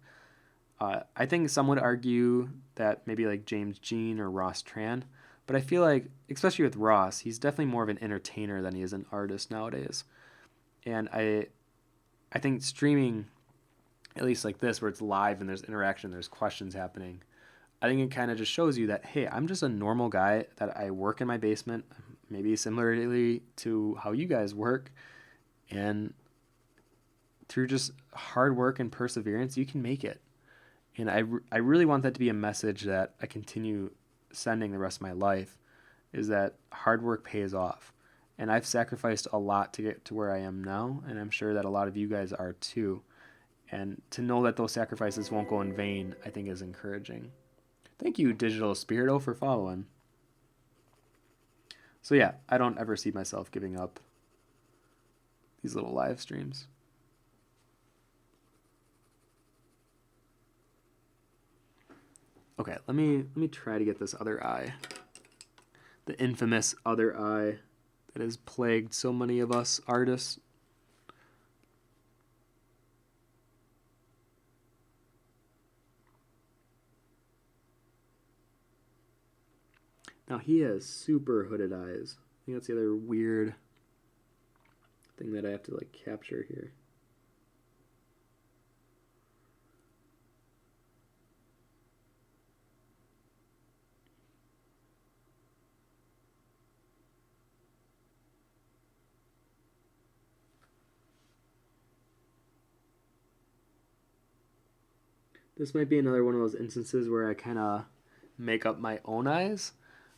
I think some would argue that maybe like James Jean or Ross Tran, but I feel like, especially with Ross, he's definitely more of an entertainer than he is an artist nowadays. And I think streaming, at least like this, where it's live and there's interaction, there's questions happening, I think it kind of just shows you that, hey, I'm just a normal guy, that I work in my basement, maybe similarly to how you guys work. And through just hard work and perseverance, you can make it. And I really want that to be a message that I continue sending the rest of my life, is that hard work pays off. And I've sacrificed a lot to get to where I am now, and I'm sure that a lot of you guys are too. And to know that those sacrifices won't go in vain, I think is encouraging. Thank you, Digital Spirito, for following. So yeah, I don't ever see myself giving up these little live streams. Okay, let me try to get this other eye. The infamous other eye that has plagued so many of us artists. Now he has super hooded eyes. I think that's the other weird thing that I have to like capture here. This might be another one of those instances where I kind of make up my own eyes.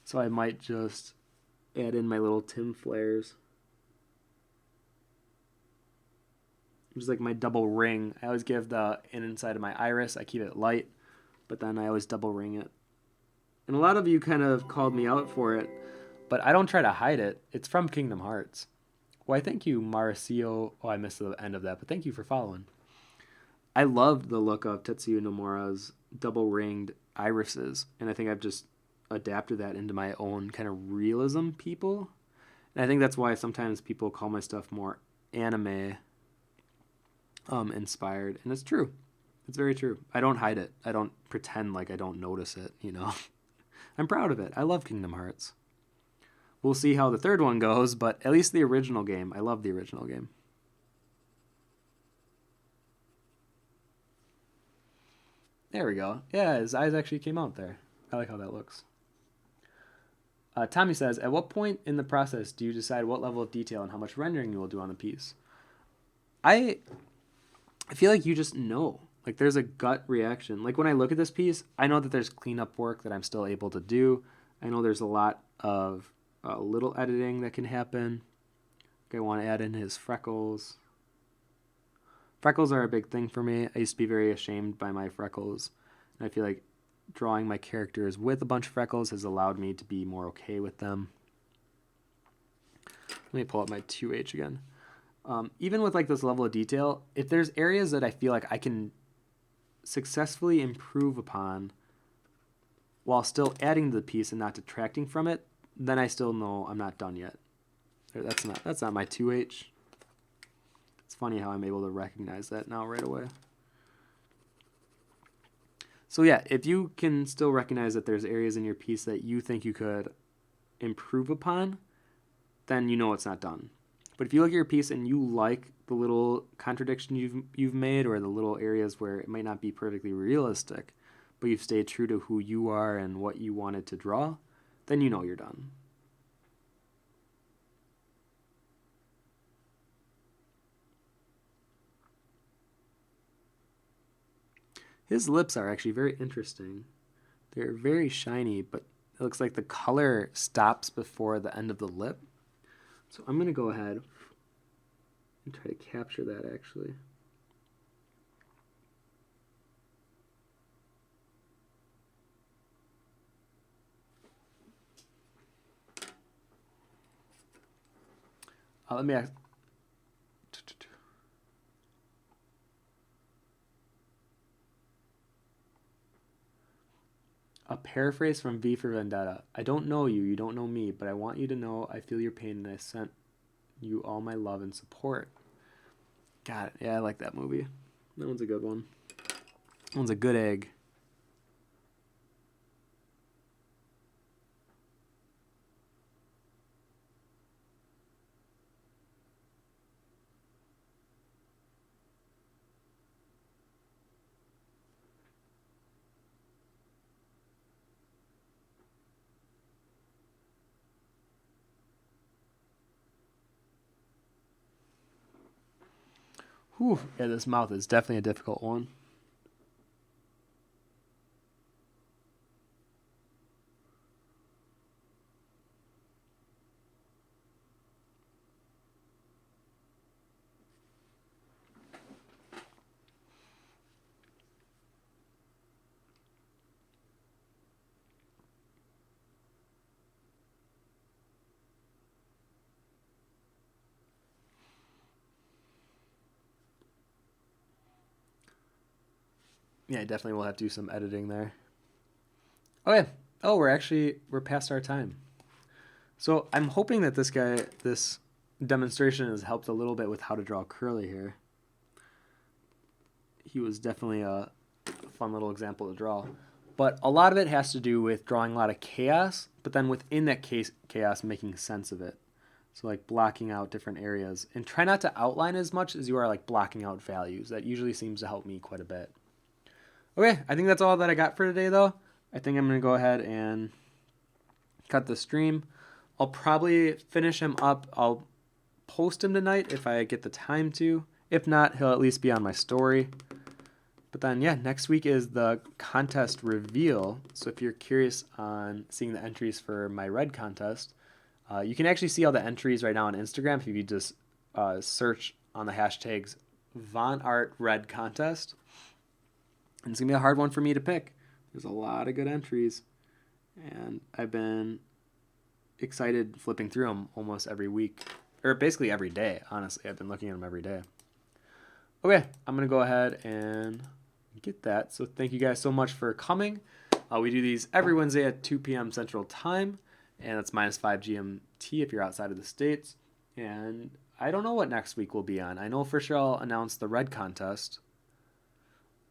So I might just add in my little Tim flares. which is like my double ring. I always give the inside of my iris, I keep it light, but then I always double ring it. And a lot of you kind of called me out for it, but I don't try to hide it. It's from Kingdom Hearts. Why, thank you, Mauricio. Oh, I missed the end of that, but thank you for following. I loved the look of Tetsuya Nomura's double ringed irises, and I think I've just adapted that into my own kind of realism people. And I think that's why sometimes people call my stuff more anime inspired, and it's true. It's very true. I don't hide it. I don't pretend like I don't notice it, you know. I'm proud of it. I love Kingdom Hearts. We'll see how the third one goes, but at least the original game, I love the original game. There we go. Yeah, his eyes actually came out there. I like how that looks. Tommy says, at what point in the process do you decide what level of detail and how much rendering you will do on the piece? I feel like you just know. Like, there's a gut reaction. Like, when I look at this piece, I know that there's cleanup work that I'm still able to do. I know there's a lot of little editing that can happen. I want to add in his freckles. Freckles are a big thing for me. I used to be very ashamed by my freckles. And I feel like drawing my characters with a bunch of freckles has allowed me to be more okay with them. Let me pull up my 2H again. Even with like this level of detail, if there's areas that I feel like I can successfully improve upon while still adding to the piece and not detracting from it, then I still know I'm not done yet. That's not my 2H. It's funny how I'm able to recognize that now right away. So yeah, if you can still recognize that there's areas in your piece that you think you could improve upon, then you know it's not done. But if you look at your piece and you like the little contradiction you've made, or the little areas where it might not be perfectly realistic, but you've stayed true to who you are and what you wanted to draw, then you know you're done. His lips are actually very interesting. They're very shiny, but it looks like the color stops before the end of the lip. So I'm going to go ahead and try to capture that actually. Let me ask. A paraphrase from V for Vendetta. I don't know you, you don't know me, but I want you to know I feel your pain and I sent you all my love and support. Got it. Yeah, I like that movie. That one's a good one. That one's a good egg. Whew. Yeah, this mouth is definitely a difficult one. Yeah, I definitely will have to do some editing there. Okay. Oh, we're past our time. So I'm hoping that this demonstration has helped a little bit with how to draw curly hair. He was definitely a fun little example to draw. But a lot of it has to do with drawing a lot of chaos, but then within that chaos, making sense of it. So like blocking out different areas. And try not to outline as much as you are like blocking out values. That usually seems to help me quite a bit. Okay, I think that's all that I got for today, though. I think I'm going to go ahead and cut the stream. I'll probably finish him up. I'll post him tonight if I get the time to. If not, he'll at least be on my story. But then, yeah, next week is the contest reveal. So if you're curious on seeing the entries for my red contest, you can actually see all the entries right now on Instagram if you just search on the hashtags vonnart red contest. And it's going to be a hard one for me to pick. There's a lot of good entries. And I've been excited flipping through them almost every week. Or basically every day, honestly. I've been looking at them every day. Okay, I'm going to go ahead and get that. So thank you guys so much for coming. We do these every Wednesday at 2 p.m. Central Time. And that's -5 GMT if you're outside of the States. And I don't know what next week will be on. I know for sure I'll announce the red contest.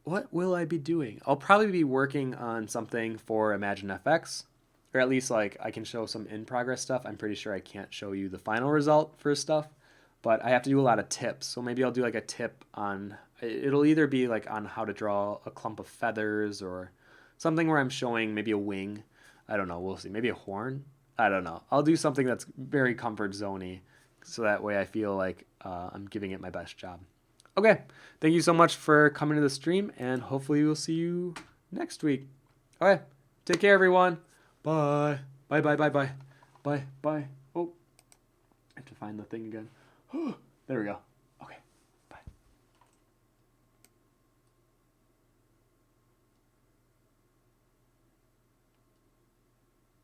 What will I be doing? I'll probably be working on something for ImagineFX, or at least like I can show some in-progress stuff. I'm pretty sure I can't show you the final result for stuff, but I have to do a lot of tips. So maybe I'll do like a tip on, it'll either be like on how to draw a clump of feathers or something where I'm showing maybe a wing. I don't know. We'll see. Maybe a horn. I don't know. I'll do something that's very comfort zone-y, so that way I feel like I'm giving it my best job. Okay, thank you so much for coming to the stream, and hopefully we'll see you next week. Okay, take care, everyone. Bye. Bye, bye, bye, bye. Bye, bye. Oh, I have to find the thing again. There we go.